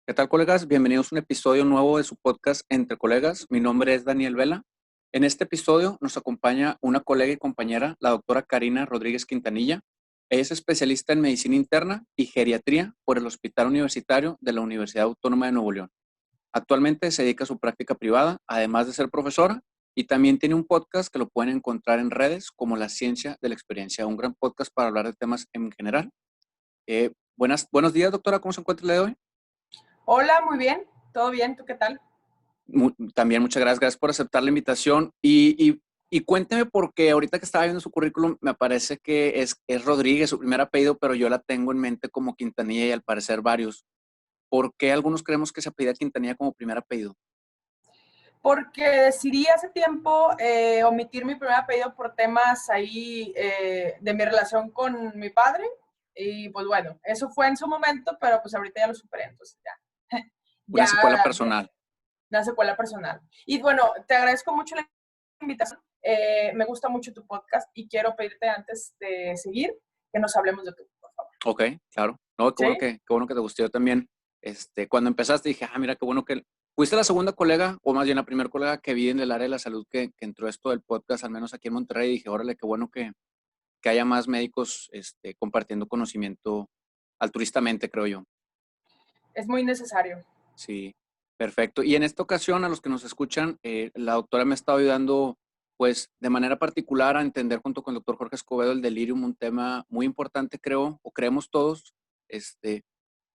¿Qué tal, colegas? Bienvenidos a un episodio nuevo de su podcast Entre Colegas. Mi nombre es Daniel Vela. En este episodio nos acompaña una colega y compañera, la doctora Karina Rodríguez Quintanilla. Ella es especialista en medicina interna y geriatría por el Hospital Universitario de la Universidad Autónoma de Nuevo León. Actualmente se dedica a su práctica privada, además de ser profesora, y también tiene un podcast que lo pueden encontrar en redes como La Ciencia de la Experiencia, un gran podcast para hablar de temas en general. Buenos días, doctora. ¿Cómo se encuentra el día de hoy? Hola, muy bien, todo bien, ¿tú qué tal? También muchas gracias por aceptar la invitación y cuénteme porque ahorita que estaba viendo su currículum me parece que es Rodríguez su primer apellido, pero yo la tengo en mente como Quintanilla y al parecer varios. ¿Por qué algunos creemos que se apellida Quintanilla como primer apellido? Porque decidí hace tiempo omitir mi primer apellido por temas ahí de mi relación con mi padre y pues bueno, eso fue en su momento, pero pues ahorita ya lo superé, entonces ya, Una secuela ya, personal. una secuela personal. Y bueno, te agradezco mucho la invitación, me gusta mucho tu podcast y quiero pedirte antes de seguir que nos hablemos de tu, por favor. Ok, claro. No, ¿Sí? qué bueno que te gustó. Yo también. Cuando empezaste dije, mira, qué bueno que fuiste la segunda colega, o más bien la primera colega que vi en el área de la salud que entró esto del podcast, al menos aquí en Monterrey. Y dije, órale, qué bueno que haya más médicos compartiendo conocimiento altruistamente, creo yo. Es muy necesario. Sí, perfecto. Y en esta ocasión, a los que nos escuchan, la doctora me ha estado ayudando, pues, de manera particular a entender junto con el doctor Jorge Escobedo el delirium, un tema muy importante, creo, o creemos todos, este,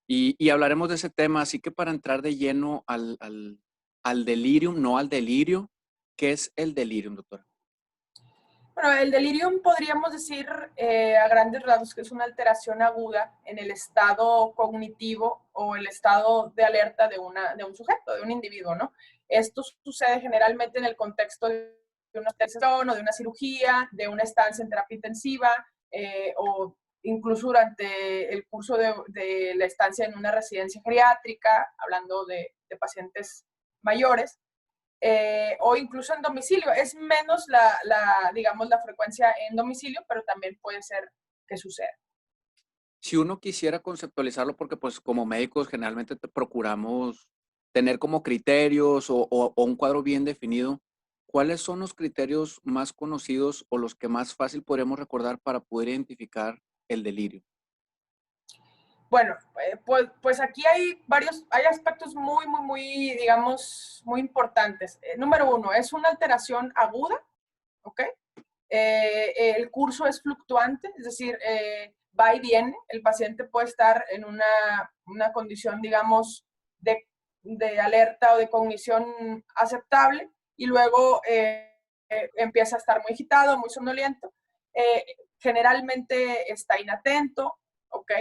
y hablaremos de ese tema. Así que para entrar de lleno al delirium, no al delirio, ¿qué es el delirium, doctora? Bueno, el delirium podríamos decir a grandes rasgos que es una alteración aguda en el estado cognitivo o el estado de alerta de un sujeto, de un individuo, ¿no? Esto sucede generalmente en el contexto de una hospitalización o de una cirugía, de una estancia en terapia intensiva o incluso durante el curso de la estancia en una residencia geriátrica, hablando de pacientes mayores o incluso en domicilio. Es menos digamos, la frecuencia en domicilio, pero también puede ser que suceda. Si uno quisiera conceptualizarlo, porque pues como médicos generalmente procuramos tener como criterios o un cuadro bien definido, ¿cuáles son los criterios más conocidos o los que más fácil podríamos recordar para poder identificar el delirio? Bueno, pues aquí hay aspectos digamos, muy importantes. Número uno, es una alteración aguda, ¿ok? El curso es fluctuante, es decir, va y viene. El paciente puede estar en una condición, digamos, de alerta o de cognición aceptable y luego empieza a estar muy agitado, muy somnoliento. Eh, Generalmente está inatento, ¿ok?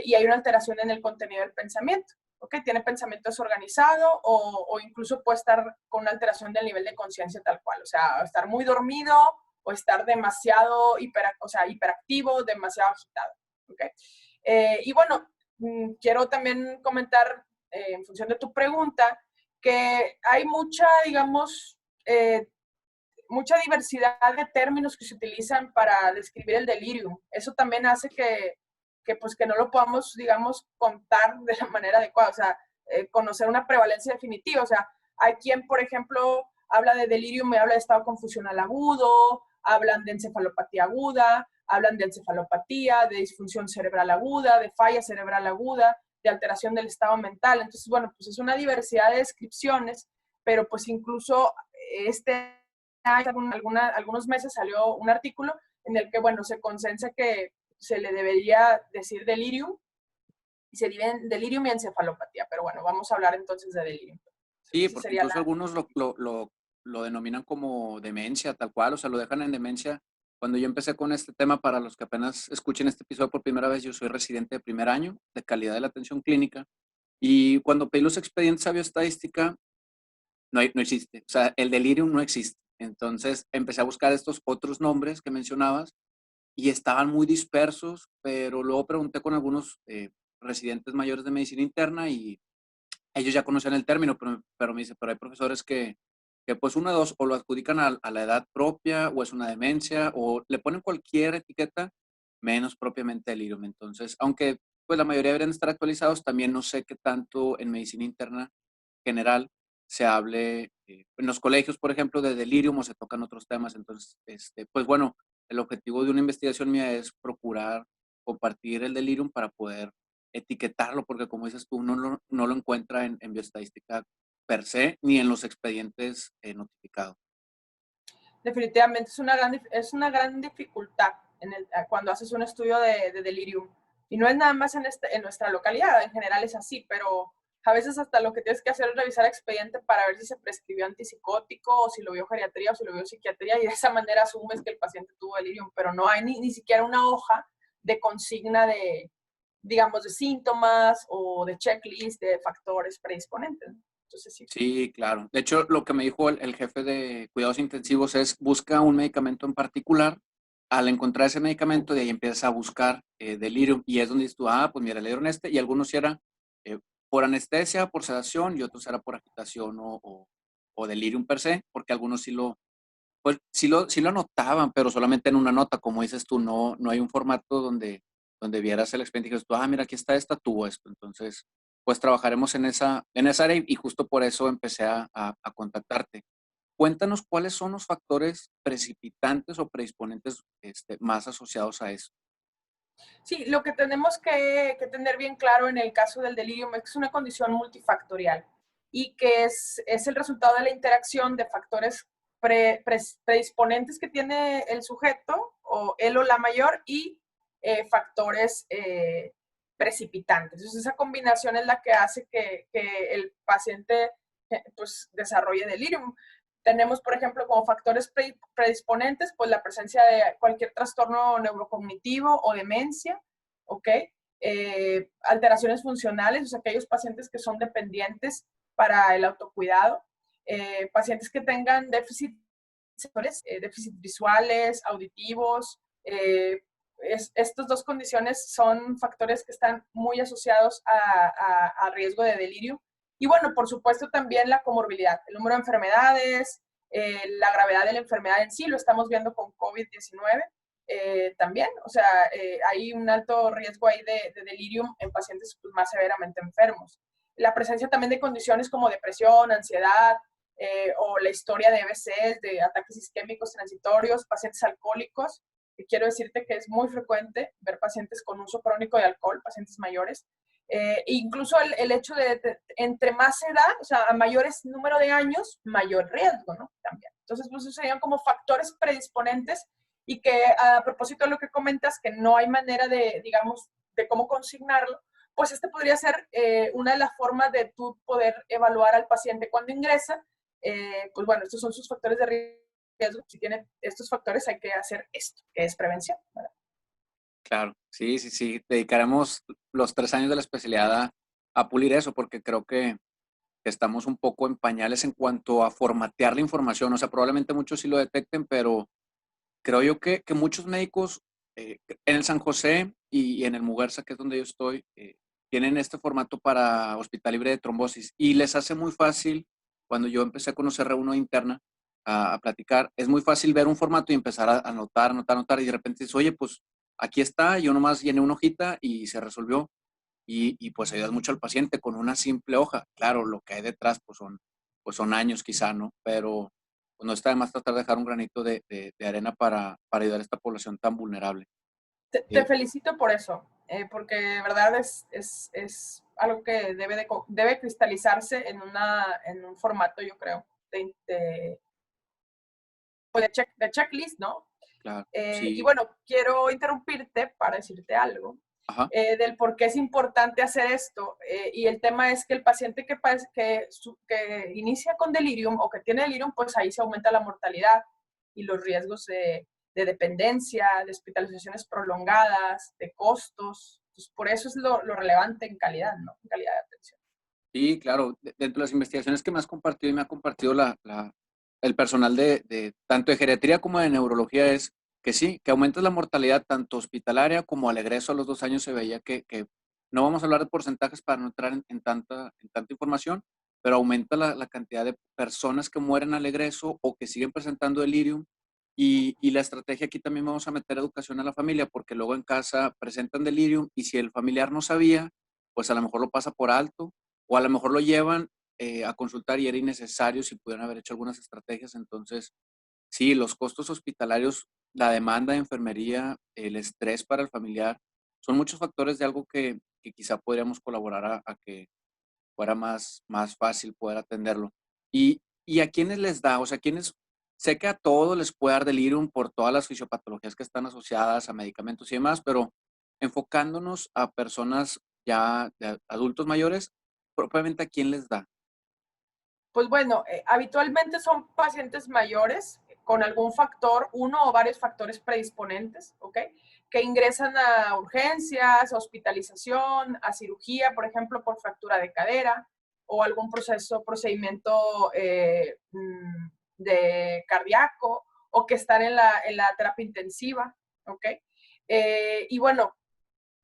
Y hay una alteración en el contenido del pensamiento. ¿Ok? Tiene pensamiento desorganizado o incluso puede estar con una alteración del nivel de conciencia tal cual, o sea, estar muy dormido o estar demasiado hiperactivo, demasiado agitado. ¿Okay? Y bueno, quiero también comentar, en función de tu pregunta, que hay digamos, mucha diversidad de términos que se utilizan para describir el delirium. Eso también hace pues, que no lo podamos, digamos, contar de la manera adecuada, o sea, conocer una prevalencia definitiva. O sea, hay quien, por ejemplo, habla de delirium y habla de estado confusional agudo, hablan de encefalopatía aguda, hablan de encefalopatía, de disfunción cerebral aguda, de falla cerebral aguda, de alteración del estado mental. Entonces, bueno, pues es una diversidad de descripciones, pero pues incluso este algunos meses salió un artículo en el que, bueno, se consensa que se le debería decir delirium y se dividen delirium y encefalopatía, pero bueno, vamos a hablar entonces de delirium. Sí, Esa porque sería incluso algunos lo denominan como demencia, tal cual, o sea, lo dejan en demencia. Cuando yo empecé con este tema, para los que apenas escuchen este episodio por primera vez, yo soy residente de primer año de calidad de la atención clínica y cuando pedí los expedientes a bioestadística, no existe, o sea, el delirium no existe. Entonces empecé a buscar estos otros nombres que mencionabas y estaban muy dispersos, pero luego pregunté con algunos residentes mayores de medicina interna y ellos ya conocían el término, pero me dice, pero hay profesores que pues uno de dos, o lo adjudican a la edad propia, o es una demencia, o le ponen cualquier etiqueta, menos propiamente delirium. Entonces, aunque pues la mayoría deberían estar actualizados. También no sé qué tanto en medicina interna general se hable en los colegios, por ejemplo, de delirium o se tocan otros temas. Entonces, pues bueno, el objetivo de una investigación mía es procurar compartir el delirium para poder etiquetarlo, porque como dices tú, no lo encuentra en bioestadística per se ni en los expedientes notificados. Definitivamente es una gran dificultad cuando haces un estudio de delirium. Y no es nada más en nuestra localidad, en general es así, pero a veces hasta lo que tienes que hacer es revisar el expediente para ver si se prescribió antipsicótico o si lo vio geriatría o si lo vio psiquiatría y de esa manera asumes que el paciente tuvo delirium, pero no hay ni siquiera una hoja de consigna de, digamos, de síntomas o de checklist de factores predisponentes. Entonces sí. Sí, claro. De hecho, lo que me dijo el jefe de cuidados intensivos es busca un medicamento en particular. Al encontrar ese medicamento, de ahí empiezas a buscar delirium. Y es donde dices tú, pues mira, le dieron este. Y algunos sí era eh, por anestesia, por sedación, y otros era por agitación o delirium per se, porque algunos pues sí lo anotaban, pero solamente en una nota. Como dices tú, no hay un formato donde vieras el expediente y dices tú, mira, aquí está esta, tuvo esto. Entonces, pues trabajaremos en esa área y justo por eso empecé a contactarte. Cuéntanos cuáles son los factores precipitantes o predisponentes más asociados a eso. Sí, lo que tenemos que tener bien claro en el caso del delirium es que es una condición multifactorial y que es el resultado de la interacción de factores predisponentes que tiene el sujeto, o él o la mayor, y factores precipitantes. Entonces, esa combinación es la que hace que el paciente pues, desarrolle delirium. Tenemos, por ejemplo, como factores predisponentes, pues la presencia de cualquier trastorno neurocognitivo o demencia, ¿ok? Alteraciones funcionales, o sea, aquellos pacientes que son dependientes para el autocuidado, pacientes que tengan déficit visuales, auditivos. Estas dos condiciones son factores que están muy asociados a riesgo de delirio. Y bueno, por supuesto también la comorbilidad, el número de enfermedades, la gravedad de la enfermedad en sí, lo estamos viendo con COVID-19 también, o sea, hay un alto riesgo ahí de delirium en pacientes pues, más severamente enfermos. La presencia también de condiciones como depresión, ansiedad, o la historia de EBCs, de ataques isquémicos transitorios, pacientes alcohólicos, que quiero decirte que es muy frecuente ver pacientes con uso crónico de alcohol, pacientes mayores. Incluso el hecho de entre más edad, o sea, a mayores número de años, mayor riesgo, ¿no? También. Entonces, pues esos serían como factores predisponentes y que a propósito de lo que comentas, que no hay manera de, digamos, de cómo consignarlo, pues este podría ser una de las formas de tú poder evaluar al paciente cuando ingresa. Pues bueno, estos son sus factores de riesgo. Si tiene estos factores, hay que hacer esto, que es prevención, ¿verdad? Claro, sí, sí, sí. Dedicaremos los 3 años de la especialidad a pulir eso, porque creo que estamos un poco en pañales en cuanto a formatear la información. O sea, probablemente muchos sí lo detecten, pero creo yo que muchos médicos en el San José y en el Muguerza, que es donde yo estoy, tienen este formato para Hospital Libre de Trombosis y les hace muy fácil, cuando yo empecé a conocer R1 interna, a platicar, es muy fácil ver un formato y empezar a anotar, anotar, anotar y de repente dices, oye, pues aquí está, yo nomás llené una hojita y se resolvió y pues ayudas mucho al paciente con una simple hoja. Claro, lo que hay detrás pues son años quizá, ¿no? Pero pues no está de más tratar de dejar un granito de arena para ayudar a esta población tan vulnerable. Te felicito por eso, porque de verdad es algo que debe cristalizarse en un formato, yo creo, de checklist, ¿no? Claro, Y sí, bueno, quiero interrumpirte para decirte algo ajá, del por qué es importante hacer esto. Y el tema es que el paciente que inicia con delirium o que tiene delirium, pues ahí se aumenta la mortalidad y los riesgos de dependencia, de hospitalizaciones prolongadas, de costos. Pues por eso es lo relevante en calidad, ¿no? En calidad de atención. sí, claro. Dentro de las investigaciones que me has compartido y me ha compartido el personal de tanto de geriatría como de neurología es que sí, que aumenta la mortalidad tanto hospitalaria como al egreso a los 2 años se veía que no vamos a hablar de porcentajes para no entrar en tanta información, pero aumenta la cantidad de personas que mueren al egreso o que siguen presentando delirium Y la estrategia aquí también vamos a meter educación a la familia, porque luego en casa presentan delirium y si el familiar no sabía, pues a lo mejor lo pasa por alto o a lo mejor lo llevan a consultar y era innecesario si pudieran haber hecho algunas estrategias. Entonces, sí, los costos hospitalarios, la demanda de enfermería, el estrés para el familiar, son muchos factores de algo que quizá podríamos colaborar a que fuera más fácil poder atenderlo. ¿Y a quiénes les da? O sea, ¿quiénes? Sé que a todos les puede dar delirium por todas las fisiopatologías que están asociadas a medicamentos y demás, pero enfocándonos a personas ya de adultos mayores, propiamente, ¿a quién les da? Pues bueno, habitualmente son pacientes mayores con algún factor, uno o varios factores predisponentes, ¿ok? Que ingresan a urgencias, a hospitalización, a cirugía, por ejemplo, por fractura de cadera o algún procedimiento de cardíaco o que están en la terapia intensiva, ¿ok? Y bueno,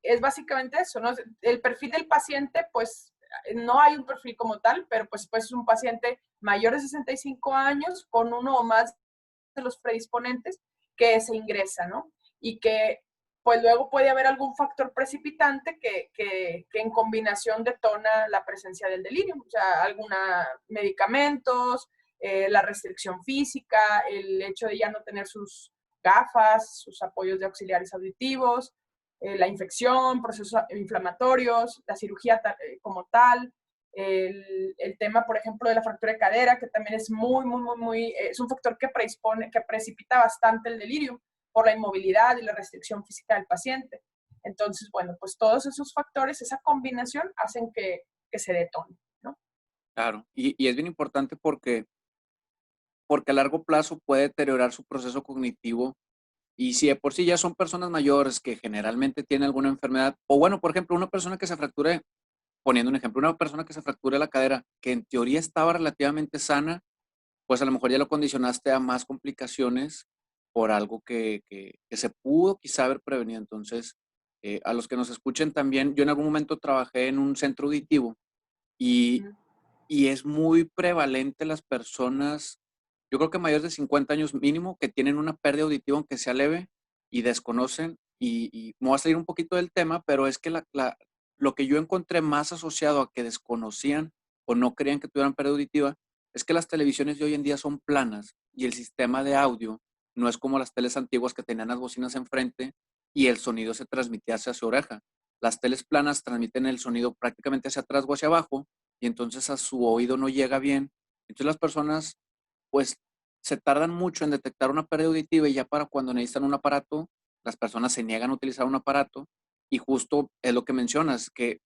es básicamente eso, ¿no? El perfil del paciente, pues no hay un perfil como tal, pero pues es un paciente mayor de 65 años con uno o más de los predisponentes que se ingresa, ¿no? Y que pues luego puede haber algún factor precipitante que en combinación detona la presencia del delirio, o sea, algunos medicamentos, la restricción física, el hecho de ya no tener sus gafas, sus apoyos de auxiliares auditivos, la infección, procesos inflamatorios, la cirugía como tal, el tema, por ejemplo, de la fractura de cadera, que también es es un factor que predispone, que precipita bastante el delirio por la inmovilidad y la restricción física del paciente. Entonces, bueno, pues todos esos factores, esa combinación, hacen que se detone, ¿no? Claro, y es bien importante porque a largo plazo puede deteriorar su proceso cognitivo. Y si de por sí ya son personas mayores que generalmente tienen alguna enfermedad, o bueno, por ejemplo, una persona que se fracture, poniendo un ejemplo, una persona que se fracture la cadera, que en teoría estaba relativamente sana, pues a lo mejor ya lo condicionaste a más complicaciones por algo que se pudo quizá haber prevenido. Entonces, a los que nos escuchen también, yo en algún momento trabajé en un centro auditivo y, Ujú. y es muy prevalente las personas, yo creo que mayores de 50 años mínimo, que tienen una pérdida auditiva aunque sea leve y desconocen. Y me voy a salir un poquito del tema, pero es que lo que yo encontré más asociado a que desconocían o no creían que tuvieran pérdida auditiva es que las televisiones de hoy en día son planas y el sistema de audio no es como las teles antiguas que tenían las bocinas enfrente y el sonido se transmitía hacia su oreja. Las teles planas transmiten el sonido prácticamente hacia atrás o hacia abajo y entonces a su oído no llega bien. Entonces las personas pues se tardan mucho en detectar una pérdida auditiva y ya para cuando necesitan un aparato, las personas se niegan a utilizar un aparato y justo es lo que mencionas, que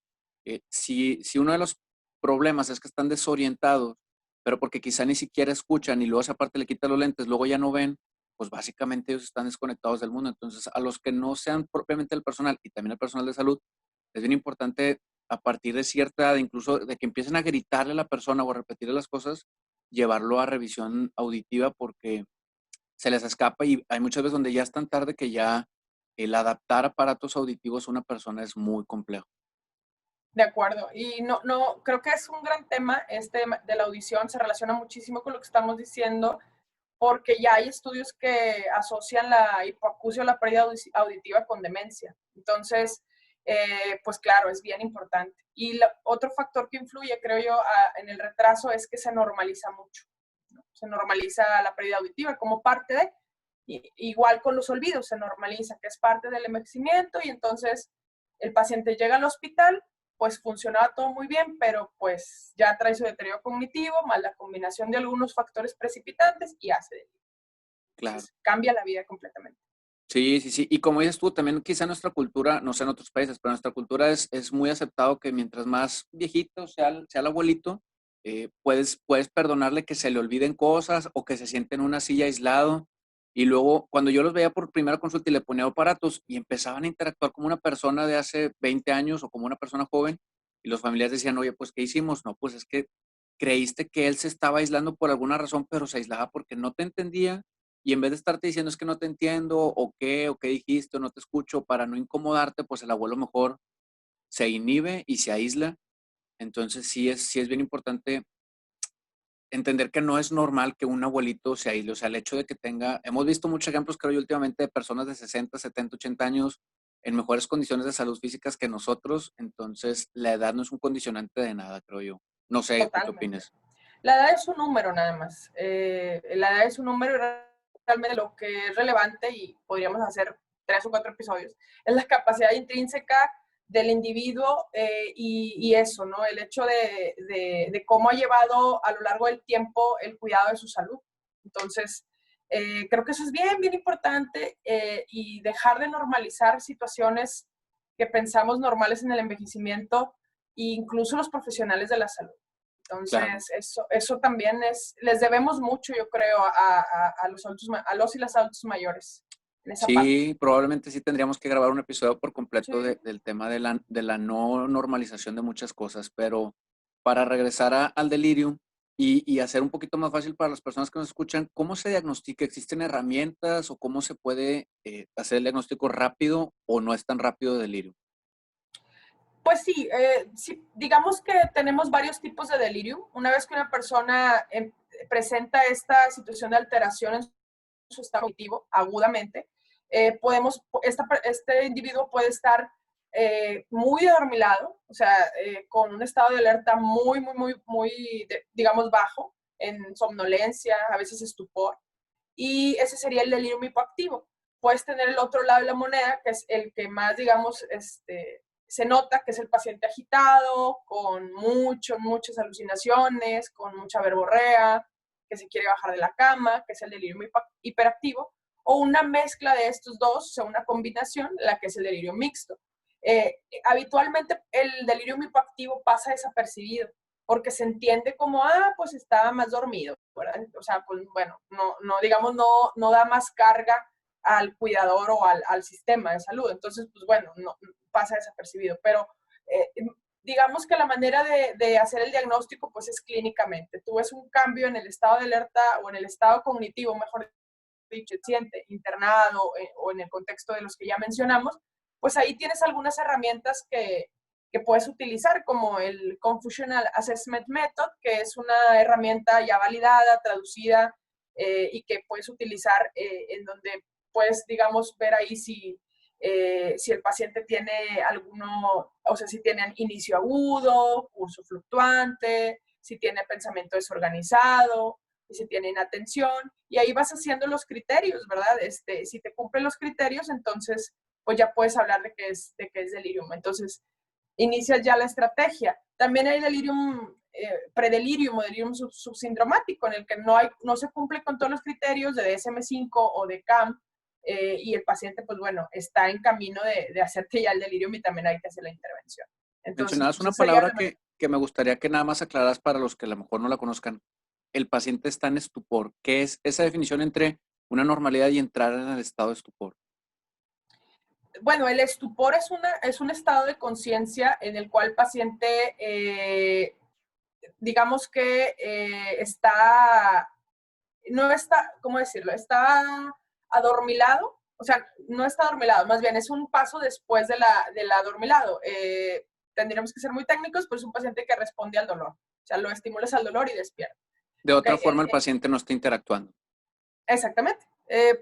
si uno de los problemas es que están desorientados, pero porque quizá ni siquiera escuchan y luego esa parte le quita los lentes, luego ya no ven, pues básicamente ellos están desconectados del mundo. Entonces, a los que no sean propiamente el personal y también el personal de salud, es bien importante a partir de cierta edad, incluso de que empiecen a gritarle a la persona o a repetirle las cosas, llevarlo a revisión auditiva porque se les escapa y hay muchas veces donde ya es tan tarde que ya el adaptar aparatos auditivos a una persona es muy complejo. De acuerdo. Y no, creo que es un gran tema este de la audición, se relaciona muchísimo con lo que estamos diciendo, porque ya hay estudios que asocian la hipoacusia o la pérdida auditiva con demencia. Entonces, pues claro, es bien importante. Y otro factor que influye, creo yo, en el retraso es que se normaliza mucho, ¿no? Se normaliza la pérdida auditiva como parte de, igual con los olvidos, se normaliza que es parte del envejecimiento y entonces el paciente llega al hospital, pues funcionaba todo muy bien, pero pues ya trae su deterioro cognitivo, más la combinación de algunos factores precipitantes y hace delito. Claro. Entonces cambia la vida completamente. Sí, sí, sí. Y como dices tú, también quizá nuestra cultura, no sé en otros países, pero nuestra cultura es muy aceptado que mientras más viejito sea el abuelito, puedes perdonarle que se le olviden cosas o que se siente en una silla aislado. Y luego, cuando yo los veía por primera consulta y le ponía aparatos y empezaban a interactuar como una persona de hace 20 años o como una persona joven, y los familiares decían, oye, pues, ¿qué hicimos? No, pues es que creíste que él se estaba aislando por alguna razón, pero se aislaba porque no te entendía y en vez de estarte diciendo es que no te entiendo o qué dijiste o no te escucho para no incomodarte, pues el abuelo mejor se inhibe y se aísla. Entonces sí es bien importante entender que no es normal que un abuelito se aísle, o sea, el hecho de que hemos visto muchos ejemplos, creo yo, últimamente de personas de 60, 70, 80 años en mejores condiciones de salud físicas que nosotros, entonces la edad no es un condicionante de nada, creo yo. No sé, ¿tú qué Totalmente. opinas? La edad es un número nada más. La edad es un número y realmente lo que es relevante, y podríamos hacer 3 o 4 episodios, es la capacidad intrínseca del individuo y eso, ¿no? El hecho de cómo ha llevado a lo largo del tiempo el cuidado de su salud. Entonces, creo que eso es bien, bien importante y dejar de normalizar situaciones que pensamos normales en el envejecimiento, incluso los profesionales de la salud. Claro. Entonces, eso también les debemos mucho, yo creo, a los y las adultos mayores en esa parte. Sí, probablemente sí tendríamos que grabar un episodio por completo Sí, del tema de la no normalización de muchas cosas, pero para regresar al delirium y hacer un poquito más fácil para las personas que nos escuchan, ¿cómo se diagnostica? ¿Existen herramientas o cómo se puede hacer el diagnóstico rápido o no es tan rápido de delirium? pues sí, sí, digamos que tenemos varios tipos de delirium. Una vez que una persona presenta esta situación de alteración en su estado cognitivo agudamente, este individuo puede estar muy adormilado, o sea, con un estado de alerta muy, muy, muy, muy, digamos, bajo, en somnolencia, a veces estupor, y ese sería el delirium hipoactivo. Puedes tener el otro lado de la moneda, que es el que más, digamos, se nota, que es el paciente agitado, con muchas alucinaciones, con mucha verborrea, que se quiere bajar de la cama, que es el delirium hiperactivo, o una mezcla de estos dos, o sea, una combinación, la que es el delirio mixto. Habitualmente el delirium hipoactivo pasa desapercibido, porque se entiende como, pues estaba más dormido, ¿verdad? O sea, pues bueno, no digamos, no da más carga al cuidador o al sistema de salud. Entonces, pues bueno, no, pasa desapercibido. Pero digamos que la manera de hacer el diagnóstico, pues es clínicamente. Tú ves un cambio en el estado de alerta o en el estado cognitivo, mejor dicho, paciente internado o en el contexto de los que ya mencionamos, pues ahí tienes algunas herramientas que puedes utilizar, como el Confusional Assessment Method, que es una herramienta ya validada, traducida, y que puedes utilizar en donde puedes, digamos, ver ahí si el paciente tiene alguno, o sea, si tiene inicio agudo, curso fluctuante, si tiene pensamiento desorganizado, y si tiene inatención, y ahí vas haciendo los criterios, ¿verdad? Si te cumplen los criterios, entonces pues ya puedes hablar de que es delirium. Entonces, inicias ya la estrategia. También hay delirium, predelirium o delirium subsindromático, en el que no se cumple con todos los criterios de DSM-5 o de CAM, y el paciente, pues bueno, está en camino de hacerte ya el delirium y también hay que hacer la intervención. Entonces, Mencionabas pues una esa sería palabra la que me gustaría que nada más aclaras para los que a lo mejor no la conozcan. El paciente está en estupor. ¿Qué es esa definición entre una normalidad y entrar en el estado de estupor? Bueno, el estupor es un estado de conciencia en el cual el paciente, digamos que no está, ¿cómo decirlo? Está adormilado, o sea, no está adormilado, más bien es un paso después del adormilado. Tendríamos que ser muy técnicos, pues es un paciente que responde al dolor, o sea, lo estimulas al dolor y despierta. De ¿Okay? otra forma, el paciente no está interactuando. Exactamente.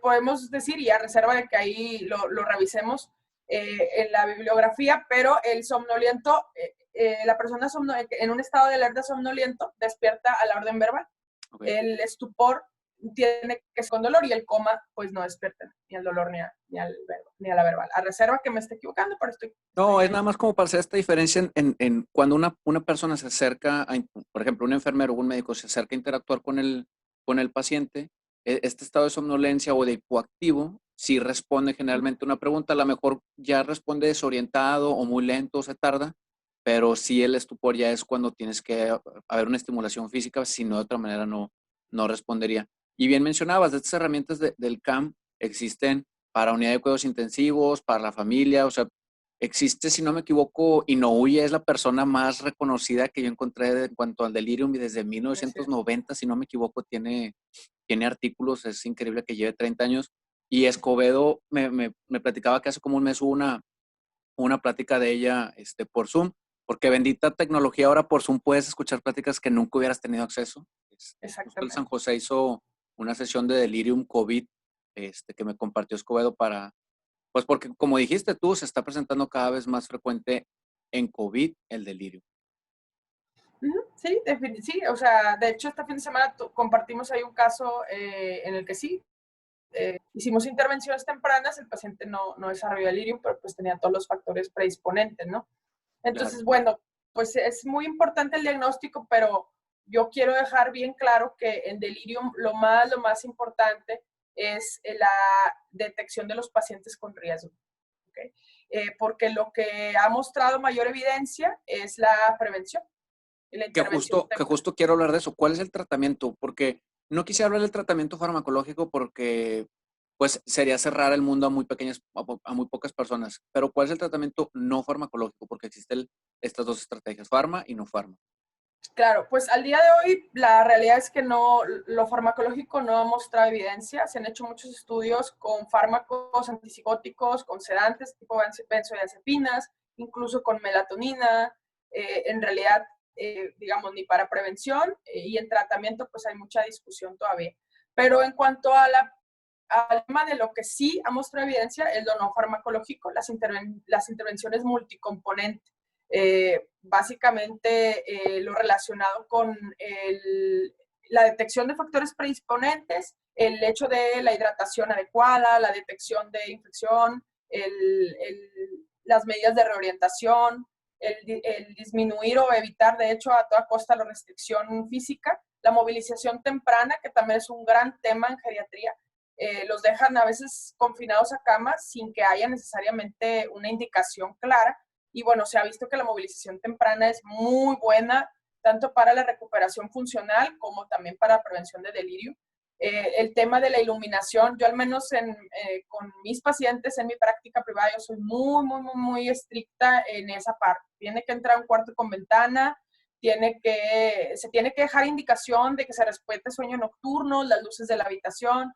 Podemos decir, y a reserva de que ahí lo revisemos en la bibliografía, pero el somnoliento, la persona en un estado de alerta somnoliento despierta a la orden verbal. Okay. El estupor tiene que ser con dolor y el coma pues no despierta ni al dolor ni a la verbal. A reserva que me esté equivocando, pero No, estoy es nada más como para hacer esta diferencia en cuando una persona se acerca, por ejemplo, un enfermero o un médico se acerca a interactuar con el paciente, este estado de somnolencia o de hipoactivo, sí responde generalmente una pregunta, a lo mejor ya responde desorientado o muy lento, se tarda, pero sí el estupor ya es cuando tienes que haber una estimulación física, si no de otra manera no respondería. Y bien mencionabas, estas herramientas del CAM existen para unidad de cuidados intensivos, para la familia, o sea, existe, si no me equivoco, Inouye es la persona más reconocida que yo encontré en cuanto al delirium y desde Así es. 1990, si no me equivoco, tiene artículos, es increíble que lleve 30 años. Y Escobedo me platicaba que hace como un mes hubo una plática de ella por Zoom, porque bendita tecnología ahora por Zoom puedes escuchar pláticas que nunca hubieras tenido acceso. Justo el San exactamente. José hizo una sesión de delirium COVID, que me compartió Escobedo pues porque como dijiste tú, se está presentando cada vez más frecuente en COVID el delirio. Ujú, sí, sí, o sea, de hecho este fin de semana compartimos ahí un caso en el que sí, hicimos intervenciones tempranas, el paciente no desarrolló delirium, pero pues tenía todos los factores predisponentes, ¿no? Claro. Entonces, bueno, pues es muy importante el diagnóstico, pero yo quiero dejar bien claro que en delirium lo más importante es la detección de los pacientes con riesgo. ¿Okay? Porque lo que ha mostrado mayor evidencia es la prevención y la Que intervención justo, que temprana. justo quiero hablar de eso. ¿Cuál es el tratamiento? Porque no quisiera hablar del tratamiento farmacológico porque pues sería cerrar el mundo a muy pequeñas, a muy pocas personas. Pero ¿cuál es el tratamiento no farmacológico? Porque existen estas dos estrategias, farma y no farma. Claro, pues al día de hoy la realidad es que no, lo farmacológico no ha mostrado evidencia. Se han hecho muchos estudios con fármacos antipsicóticos, con sedantes tipo benzodiazepinas, incluso con melatonina. En realidad, digamos, ni para prevención y en tratamiento, pues hay mucha discusión todavía. Pero en cuanto a al tema de lo que sí ha mostrado evidencia, es lo no farmacológico, las intervenciones multicomponentes. Básicamente lo relacionado con la detección de factores predisponentes, el hecho de la hidratación adecuada, la detección de infección, las medidas de reorientación, el disminuir o evitar, de hecho, a toda costa la restricción física, la movilización temprana, que también es un gran tema en geriatría. Los dejan a veces confinados a camas sin que haya necesariamente una indicación clara. Y bueno, se ha visto que la movilización temprana es muy buena, tanto para la recuperación funcional como también para la prevención de delirio. El tema de la iluminación, yo al menos con mis pacientes en mi práctica privada, yo soy muy estricta en esa parte. Tiene que entrar a un cuarto con ventana, se tiene que dejar indicación de que se respete sueño nocturno, las luces de la habitación,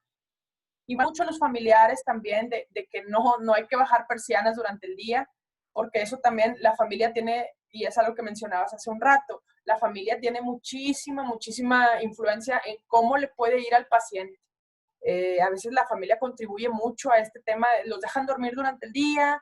y mucho los familiares también de que no hay que bajar persianas durante el día, porque eso también la familia tiene, y es algo que mencionabas hace un rato, la familia tiene muchísima influencia en cómo le puede ir al paciente. A veces la familia contribuye mucho a este tema, los dejan dormir durante el día,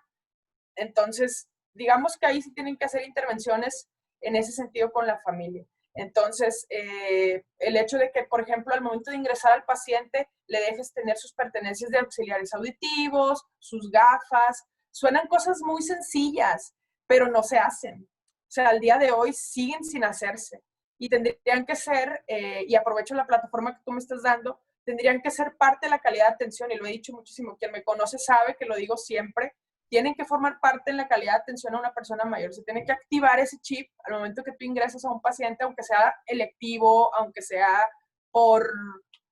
entonces digamos que ahí sí tienen que hacer intervenciones en ese sentido con la familia. Entonces, el hecho de que, por ejemplo, al momento de ingresar al paciente le dejes tener sus pertenencias de auxiliares auditivos, sus gafas, suenan cosas muy sencillas, pero no se hacen. O sea, al día de hoy siguen sin hacerse y tendrían que ser, y aprovecho la plataforma que tú me estás dando, tendrían que ser parte de la calidad de atención, y lo he dicho muchísimo, quien me conoce sabe que lo digo siempre, tienen que formar parte en la calidad de atención a una persona mayor. Se tiene que activar ese chip al momento que tú ingresas a un paciente, aunque sea electivo, aunque sea por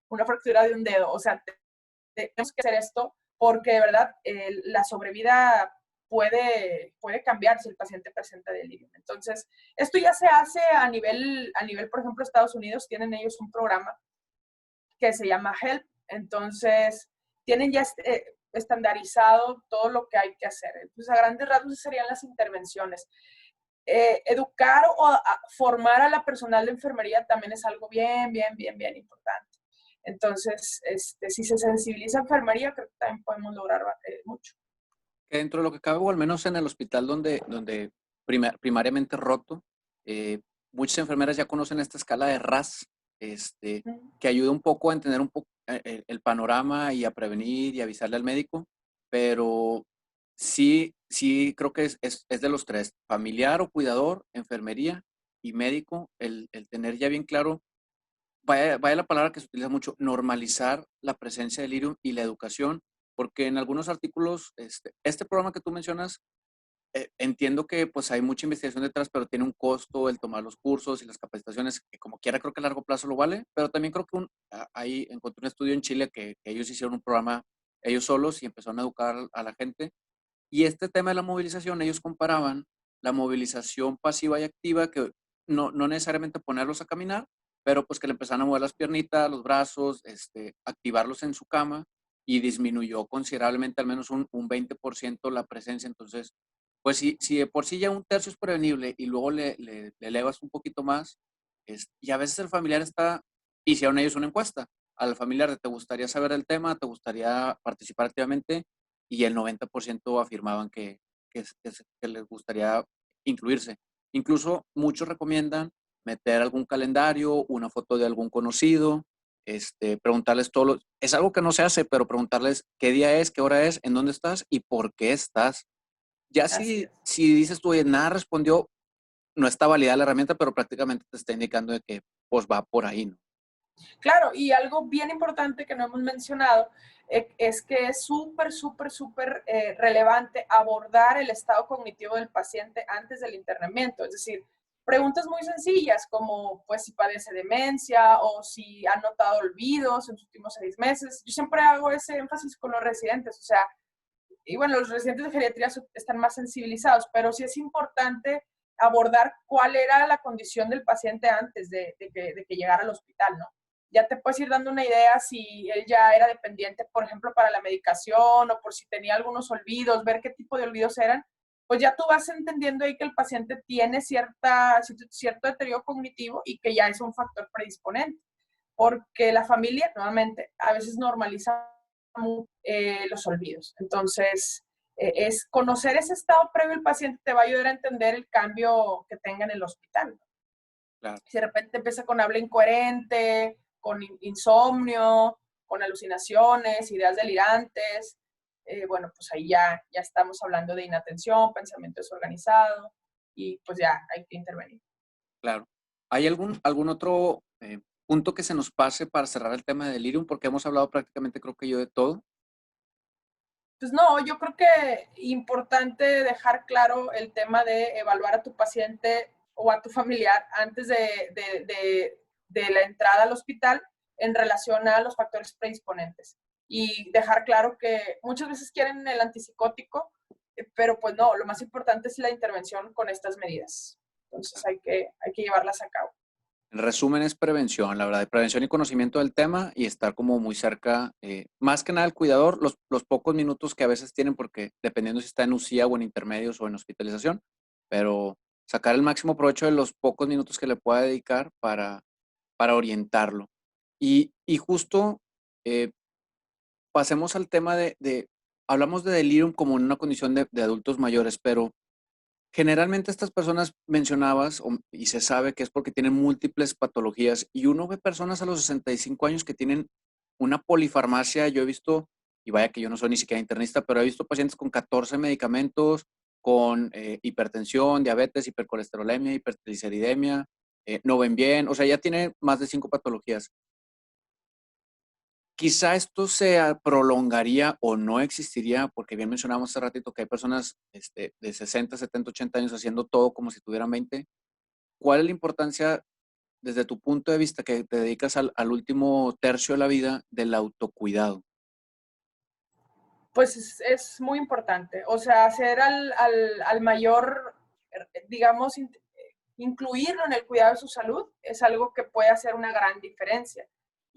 una fractura de un dedo. O sea, tenemos que hacer esto porque de verdad la sobrevida puede cambiar si el paciente presenta delirio. Entonces, esto ya se hace por ejemplo, Estados Unidos tienen ellos un programa que se llama HELP. Entonces, tienen ya estandarizado todo lo que hay que hacer. Entonces, a grandes rasgos serían las intervenciones. Educar o formar a la personal de enfermería también es algo bien importante. Entonces, si se sensibiliza a enfermería, creo que también podemos lograr mucho. Que dentro de lo que cabe, o al menos en el hospital donde primariamente roto, muchas enfermeras ya conocen esta escala de RAS, que ayuda un poco a entender un poco el panorama y a prevenir y avisarle al médico, pero sí creo que es de los tres, familiar o cuidador, enfermería y médico, el tener ya bien claro, vaya la palabra que se utiliza mucho, normalizar la presencia del delirium y la educación, porque en algunos artículos, este programa que tú mencionas, entiendo que pues hay mucha investigación detrás, pero tiene un costo el tomar los cursos y las capacitaciones, que como quiera creo que a largo plazo lo vale, pero también creo que ahí encontré un estudio en Chile que ellos hicieron un programa ellos solos y empezaron a educar a la gente. Y este tema de la movilización, ellos comparaban la movilización pasiva y activa, que no necesariamente ponerlos a caminar, pero pues que le empezaron a mover las piernitas, los brazos, activarlos en su cama y disminuyó considerablemente, al menos un 20% la presencia. Entonces, pues si de por sí ya un tercio es prevenible y luego le elevas un poquito más, y a veces el familiar está hicieron ellos una encuesta al familiar de ¿te gustaría saber el tema? ¿Te gustaría participar activamente? Y el 90% afirmaban que les gustaría incluirse. Incluso muchos recomiendan meter algún calendario, una foto de algún conocido, preguntarles todo. Es algo que no se hace, pero preguntarles qué día es, qué hora es, en dónde estás y por qué estás. Ya Así si, es. si dices tú, oye, nada respondió, no está validada la herramienta, pero prácticamente te está indicando de que pues va por ahí, ¿no? Claro, y algo bien importante que no hemos mencionado es que es súper, súper, súper relevante abordar el estado cognitivo del paciente antes del internamiento. Es decir, preguntas muy sencillas como pues si padece demencia o si ha notado olvidos en los últimos 6 meses. Yo siempre hago ese énfasis con los residentes, o sea, y bueno, los residentes de geriatría están más sensibilizados, pero sí es importante abordar cuál era la condición del paciente antes de que llegara al hospital, ¿no? Ya te puedes ir dando una idea si él ya era dependiente, por ejemplo, para la medicación o por si tenía algunos olvidos, ver qué tipo de olvidos eran, pues ya tú vas entendiendo ahí que el paciente tiene cierto deterioro cognitivo y que ya es un factor predisponente. Porque la familia, nuevamente, a veces normaliza los olvidos. Entonces, es conocer ese estado previo del paciente te va a ayudar a entender el cambio que tenga en el hospital. Claro. Si de repente empieza con habla incoherente, con insomnio, con alucinaciones, ideas delirantes, bueno, pues ahí ya estamos hablando de inatención, pensamiento desorganizado y pues ya hay que intervenir. Claro. ¿Hay algún otro punto que se nos pase para cerrar el tema de delirium? Porque hemos hablado prácticamente, creo que yo, de todo. Pues no, yo creo que importante dejar claro el tema de evaluar a tu paciente o a tu familiar antes de la entrada al hospital en relación a los factores predisponentes. Y dejar claro que muchas veces quieren el antipsicótico, pero pues no, lo más importante es la intervención con estas medidas. Entonces hay que llevarlas a cabo. En resumen, es prevención, la verdad, prevención y conocimiento del tema y estar como muy cerca, más que nada el cuidador, los pocos minutos que a veces tienen, porque dependiendo si está en UCIA o en intermedios o en hospitalización, pero sacar el máximo provecho de los pocos minutos que le pueda dedicar para orientarlo. Y justo eh, pasemos al tema hablamos de delirium como en una condición de adultos mayores, pero generalmente estas personas mencionabas, y se sabe que es porque tienen múltiples patologías, y uno ve personas a los 65 años que tienen una polifarmacia. Yo he visto, y vaya que yo no soy ni siquiera internista, pero he visto pacientes con 14 medicamentos, con hipertensión, diabetes, hipercolesterolemia, hipertrigliceridemia, no ven bien, o sea, ya tienen más de 5 patologías. Quizá esto se prolongaría o no existiría, porque bien mencionamos hace ratito que hay personas de 60, 70, 80 años haciendo todo como si tuvieran 20. ¿Cuál es la importancia, desde tu punto de vista, que te dedicas al último tercio de la vida, del autocuidado? Pues es muy importante. O sea, hacer al mayor, digamos, incluirlo en el cuidado de su salud es algo que puede hacer una gran diferencia.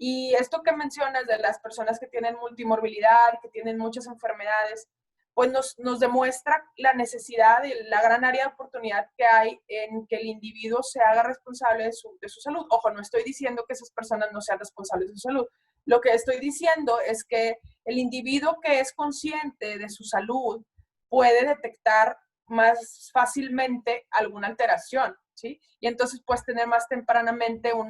Y esto que mencionas de las personas que tienen multimorbilidad, que tienen muchas enfermedades, pues nos demuestra la necesidad y la gran área de oportunidad que hay en que el individuo se haga responsable de su salud. Ojo, no estoy diciendo que esas personas no sean responsables de su salud. Lo que estoy diciendo es que el individuo que es consciente de su salud puede detectar más fácilmente alguna alteración, ¿sí? Y entonces puedes tener más tempranamente un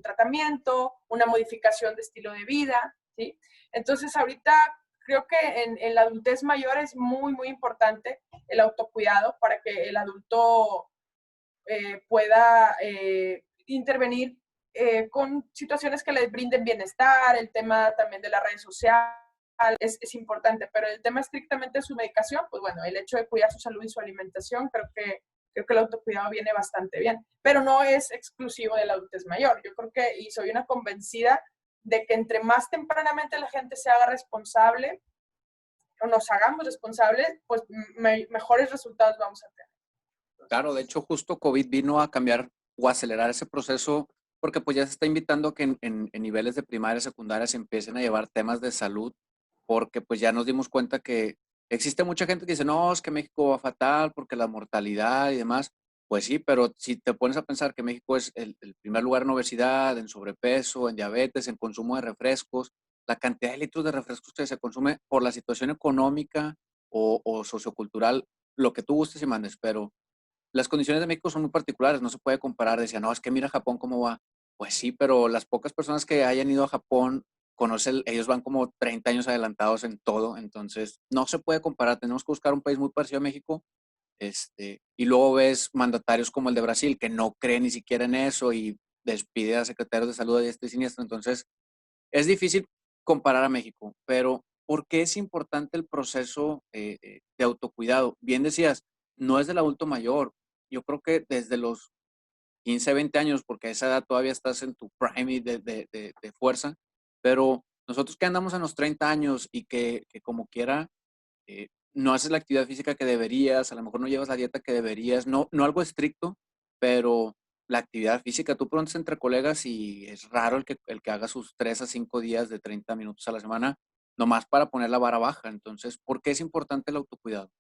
tratamiento, una modificación de estilo de vida, ¿sí? Entonces ahorita creo que en la adultez mayor es muy, muy importante el autocuidado para que el adulto pueda intervenir con situaciones que les brinden bienestar, el tema también de las redes sociales es importante, pero el tema estrictamente de su medicación, pues bueno, el hecho de cuidar su salud y su alimentación, creo que el autocuidado viene bastante bien, pero no es exclusivo de la adultez mayor. Yo creo que, y soy una convencida de que entre más tempranamente la gente se haga responsable o nos hagamos responsables, pues mejores resultados vamos a tener. Claro, de hecho, justo COVID vino a cambiar o acelerar ese proceso, porque pues ya se está invitando a que en niveles de primaria, secundaria se empiecen a llevar temas de salud, porque pues ya nos dimos cuenta que existe mucha gente que dice, no, es que México va fatal porque la mortalidad y demás. Pues sí, pero si te pones a pensar que México es el primer lugar en obesidad, en sobrepeso, en diabetes, en consumo de refrescos, la cantidad de litros de refrescos que se consume por la situación económica o sociocultural, lo que tú gustes y mandes, pero las condiciones de México son muy particulares, no se puede comparar. Decía, no, es que mira Japón cómo va. Pues sí, pero las pocas personas que hayan ido a Japón conocen, ellos van como 30 años adelantados en todo, entonces no se puede comparar. Tenemos que buscar un país muy parecido a México. Y luego ves mandatarios como el de Brasil, que no creen ni siquiera en eso y despide a secretarios de salud a diestra y siniestra. Entonces, es difícil comparar a México, pero ¿por qué es importante el proceso de autocuidado? Bien decías, no es del adulto mayor. Yo creo que desde los 15, 20 años, porque a esa edad todavía estás en tu prime de fuerza, pero nosotros que andamos en los 30 años y que como quiera no haces la actividad física que deberías, a lo mejor no llevas la dieta que deberías, no algo estricto, pero la actividad física, tú preguntas entre colegas y es raro el que haga sus 3 a 5 días de 30 minutos a la semana, nomás para poner la vara baja. Entonces, ¿por qué es importante el autocuidado?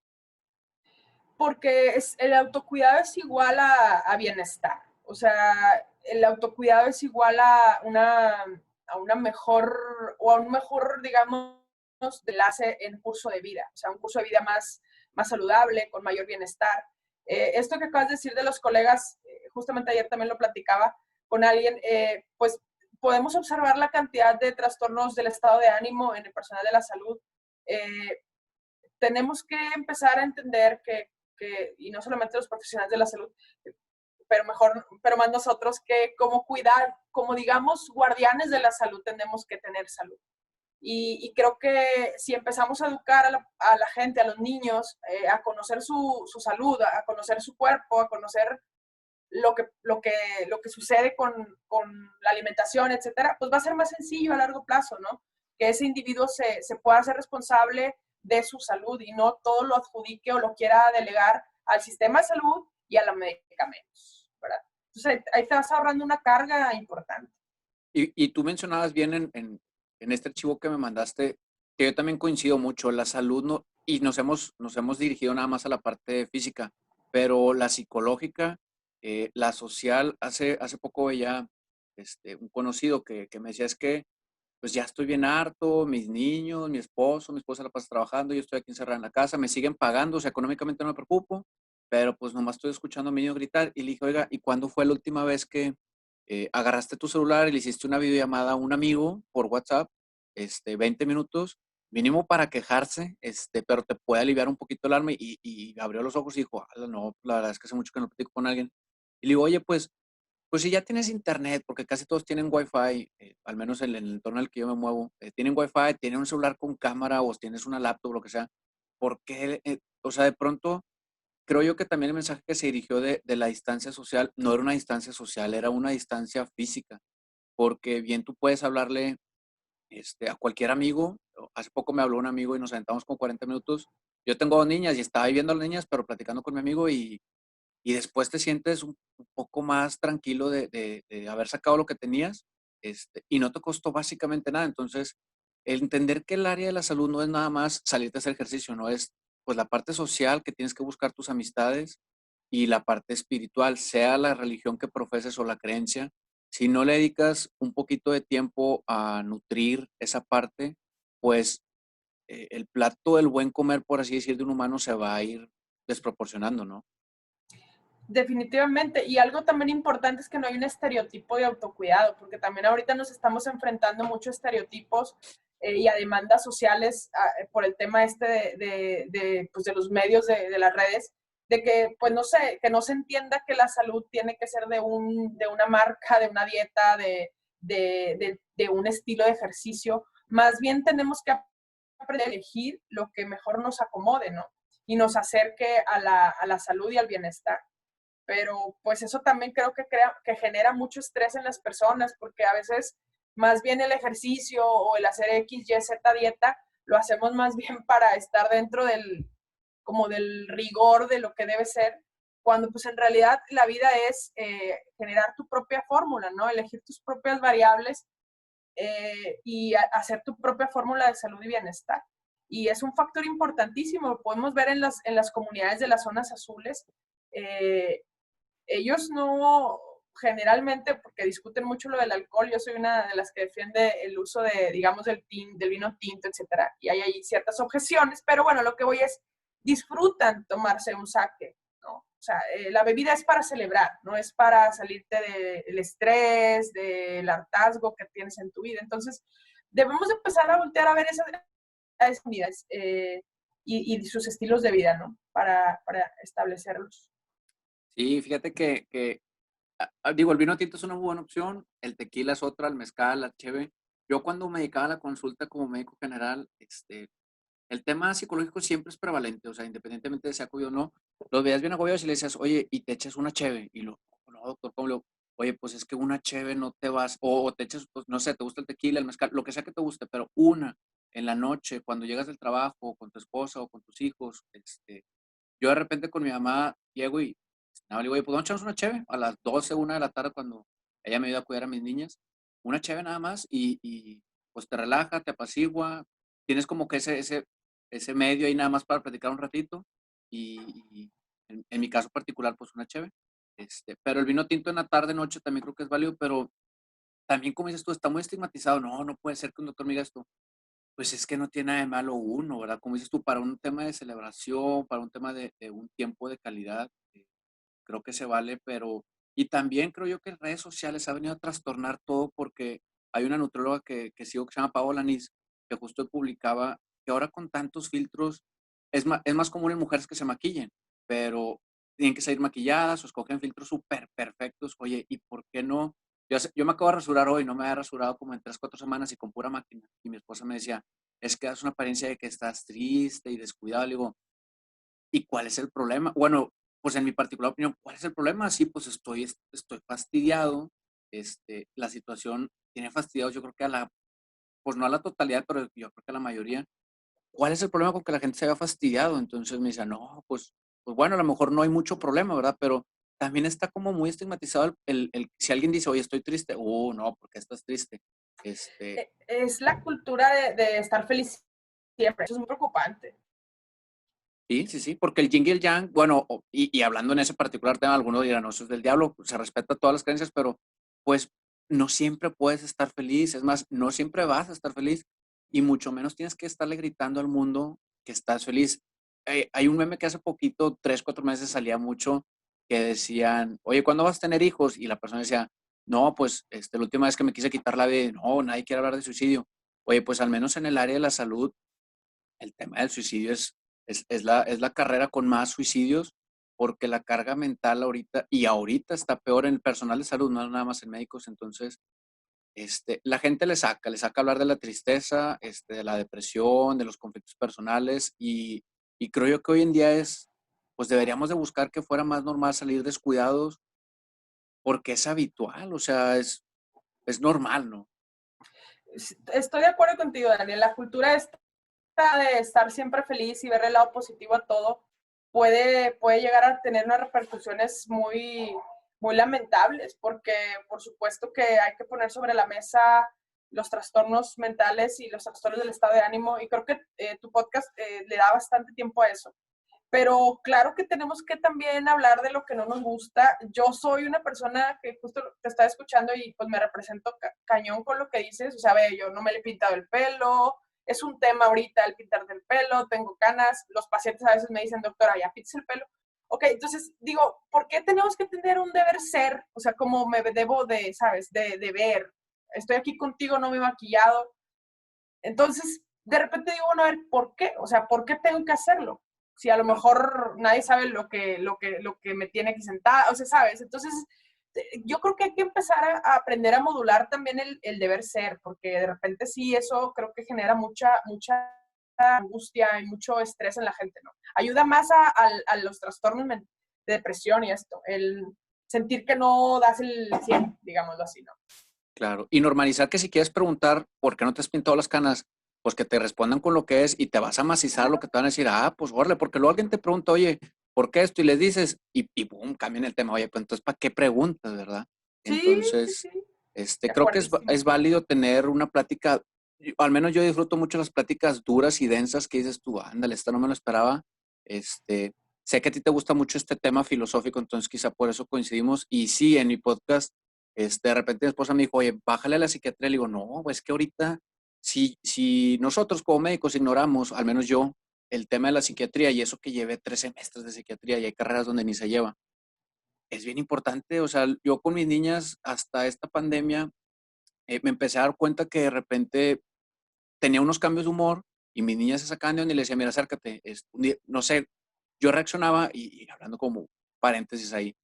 Porque el autocuidado es igual a bienestar. O sea, el autocuidado es igual a una mejor, o a un mejor, digamos, enlace en curso de vida. O sea, un curso de vida más saludable, con mayor bienestar. Esto que acabas de decir de los colegas, justamente ayer también lo platicaba con alguien, pues podemos observar la cantidad de trastornos del estado de ánimo en el personal de la salud. Eh, Tenemos que empezar a entender y no solamente los profesionales de la salud, pero más nosotros, que como cuidar, como digamos, guardianes de la salud, tenemos que tener salud. Y creo que si empezamos a educar a la gente, a los niños, a conocer su salud, a conocer su cuerpo, a conocer lo que sucede con la alimentación, etcétera, pues va a ser más sencillo a largo plazo, ¿no? Que ese individuo se pueda hacer responsable de su salud y no todo lo adjudique o lo quiera delegar al sistema de salud y a los medicamentos, ¿verdad? Entonces ahí te vas ahorrando una carga importante. Y tú mencionabas bien en este archivo que me mandaste, que yo también coincido mucho, la salud no, y nos hemos dirigido nada más a la parte física, pero la psicológica, la social, hace poco veía un conocido que me decía, es que pues ya estoy bien harto, mis niños, mi esposa la pasa trabajando, yo estoy aquí encerrada en la casa, me siguen pagando, o sea, económicamente no me preocupo, pero pues nomás estoy escuchando a mi niño gritar. Y le dije, oiga, ¿y cuándo fue la última vez que agarraste tu celular y le hiciste una videollamada a un amigo por WhatsApp, 20 minutos, mínimo para quejarse, pero te puede aliviar un poquito el alma? Y abrió los ojos y dijo, "Ala, no, la verdad es que hace mucho que no platico con alguien". Y le digo, oye, pues si ya tienes internet, porque casi todos tienen Wi-Fi, al menos en el entorno en el que yo me muevo, tienen Wi-Fi, tienen un celular con cámara o tienes una laptop, lo que sea, ¿por qué? O sea, de pronto creo yo que también el mensaje que se dirigió de la distancia social no era una distancia social, era una distancia física, porque bien tú puedes hablarle a cualquier amigo. Hace poco me habló un amigo y nos sentamos con 40 minutos. Yo tengo 2 niñas y estaba ahí viendo a las niñas, pero platicando con mi amigo y después te sientes un poco más tranquilo de haber sacado lo que tenías, y no te costó básicamente nada. Entonces, el entender que el área de la salud no es nada más salirte a hacer ejercicio, no es pues la parte social, que tienes que buscar tus amistades, y la parte espiritual, sea la religión que profeses o la creencia. Si no le dedicas un poquito de tiempo a nutrir esa parte, pues el plato del buen comer, por así decir, de un humano se va a ir desproporcionando, ¿no? Definitivamente. Y algo también importante es que no hay un estereotipo de autocuidado, porque también ahorita nos estamos enfrentando muchos estereotipos y a demandas sociales por el tema pues de los medios de las redes, de que, pues no sé, que no se entienda que la salud tiene que ser de una marca, de una dieta, de un estilo de ejercicio. Más bien tenemos que aprender a elegir lo que mejor nos acomode, ¿no? Y nos acerque a la salud y al bienestar. Pero pues eso también creo que genera mucho estrés en las personas, porque a veces más bien el ejercicio o el hacer X, Y, Z dieta, lo hacemos más bien para estar dentro como del rigor de lo que debe ser, cuando pues en realidad la vida es generar tu propia fórmula, ¿no? Elegir tus propias variables y hacer tu propia fórmula de salud y bienestar. Y es un factor importantísimo, lo podemos ver en las comunidades de las zonas azules, eh, ellos no, generalmente, porque discuten mucho lo del alcohol, yo soy una de las que defiende el uso de, digamos, del vino tinto, etcétera, y hay ciertas objeciones, pero bueno, lo que voy es, disfrutan tomarse un sake, ¿no? O sea, la bebida es para celebrar, no es para salirte del estrés, del hartazgo que tienes en tu vida. Entonces, debemos empezar a voltear a ver esas comidas y sus estilos de vida, ¿no? Para establecerlos. Sí, fíjate que digo, el vino tinto es una muy buena opción, el tequila es otra, el mezcal, la cheve. Yo cuando me dedicaba a la consulta como médico general, el tema psicológico siempre es prevalente, o sea, independientemente de sea COVID o no, los veías bien agobiados y le decías, oye, y te echas una cheve, y no, doctor, ¿cómo le digo? Oye, pues es que una cheve no te vas, o te echas, pues no sé, te gusta el tequila, el mezcal, lo que sea que te guste, pero una en la noche, cuando llegas del trabajo, con tu esposa o con tus hijos, yo de repente con mi mamá llego y nada, le digo, oye, pues vamos a echarnos una cheve a las 12 1 de la tarde cuando ella me ayuda a cuidar a mis niñas, una cheve nada más pues te relaja, te apacigua, tienes como que ese medio ahí nada más para platicar un ratito y en mi caso particular pues una cheve, pero el vino tinto en la tarde, noche también creo que es válido, pero también como dices tú, está muy estigmatizado, no, no puede ser que un doctor me diga esto, pues es que no tiene nada de malo uno, ¿verdad? Como dices tú, para un tema de celebración, para un tema de un tiempo de calidad, creo que se vale, pero y también creo yo que redes sociales ha venido a trastornar todo porque hay una nutrióloga que sigo que se llama Paola Nis, que justo publicaba que ahora con tantos filtros es más común en mujeres que se maquillen, pero tienen que salir maquilladas o escogen filtros súper perfectos. Oye, ¿y por qué no? Yo me acabo de rasurar hoy, no me había rasurado como en 3, 4 semanas y con pura máquina. Y mi esposa me decía, es que das una apariencia de que estás triste y descuidado. Le digo, ¿y cuál es el problema? Bueno, pues en mi particular opinión, ¿cuál es el problema? Sí, pues estoy fastidiado. La situación tiene fastidiados, yo creo que pues no a la totalidad, pero yo creo que a la mayoría. ¿Cuál es el problema con que la gente se haya fastidiado? Entonces me dice, no, pues bueno, a lo mejor no hay mucho problema, ¿verdad? Pero también está como muy estigmatizado si alguien dice, oye, estoy triste, no, ¿por qué estás triste? Este, Es la cultura de estar feliz siempre, eso es muy preocupante. Sí, sí, sí, porque el yin y el yang, bueno, y hablando en ese particular tema, algunos dirán, no, eso es del diablo, se respeta todas las creencias, pero pues no siempre puedes estar feliz, es más, no siempre vas a estar feliz y mucho menos tienes que estarle gritando al mundo que estás feliz. Hay un meme que hace poquito, 3, 4 meses salía mucho, que decían, oye, ¿cuándo vas a tener hijos? Y la persona decía, no, pues la última vez que me quise quitar la vida, no, nadie quiere hablar de suicidio. Oye, pues al menos en el área de la salud el tema del suicidio es la carrera con más suicidios porque la carga mental ahorita está peor en el personal de salud, no nada más en médicos, entonces la gente le saca hablar de la tristeza, de la depresión, de los conflictos personales y creo yo que hoy en día pues deberíamos de buscar que fuera más normal salir descuidados porque es habitual, o sea, es normal, ¿no? Estoy de acuerdo contigo, Daniel. La cultura esta de estar siempre feliz y ver el lado positivo a todo puede llegar a tener unas repercusiones muy lamentables, porque por supuesto que hay que poner sobre la mesa los trastornos mentales y los trastornos del estado de ánimo, y creo que tu podcast le da bastante tiempo a eso. Pero claro que tenemos que también hablar de lo que no nos gusta. Yo soy una persona que justo te está escuchando y pues me represento cañón con lo que dices. O sea, ve, yo no me le he pintado el pelo, es un tema ahorita el pintarte el pelo, tengo canas, los pacientes a veces me dicen, doctora, ya pintes el pelo. Ok, entonces digo, ¿por qué tenemos que tener un deber ser? O sea, como me debo de, ¿sabes? De ver. Estoy aquí contigo, no me he maquillado. Entonces, de repente digo, bueno, a ver, ¿por qué? O sea, ¿por qué tengo que hacerlo? Si a lo Claro. mejor nadie sabe lo que me tiene que sentar, o sea, ¿sabes? Entonces, yo creo que hay que empezar a aprender a modular también el deber ser, porque de repente sí, eso creo que genera mucha angustia y mucho estrés en la gente, ¿no? Ayuda más a los trastornos de depresión y esto, el sentir que no das el 100, digámoslo así, ¿no? Claro, y normalizar que si quieres preguntar por qué no te has pintado las canas, pues que te respondan con lo que es y te vas a macizar lo que te van a decir, pues órale, porque luego alguien te pregunta, oye, ¿por qué esto? Y les dices, y boom, cambian el tema, oye, pues entonces, ¿para qué preguntas, verdad? Sí, sí, Entonces, sí, de creo que acuerdísimo. es válido tener una plática, al menos yo disfruto mucho las pláticas duras y densas que dices tú, ándale, esta no me lo esperaba, sé que a ti te gusta mucho este tema filosófico, entonces quizá por eso coincidimos. Y sí, en mi podcast, de repente mi esposa me dijo, oye, bájale a la psiquiatría. Le digo, no, pues es que ahorita, si nosotros como médicos ignoramos, al menos yo, el tema de la psiquiatría y eso que llevé 3 semestres de psiquiatría y hay carreras donde ni se lleva, es bien importante. O sea, yo con mis niñas hasta esta pandemia me empecé a dar cuenta que de repente tenía unos cambios de humor y mis niñas se sacaban de donde y le decía, mira, acércate. No sé, yo reaccionaba y hablando como paréntesis ahí,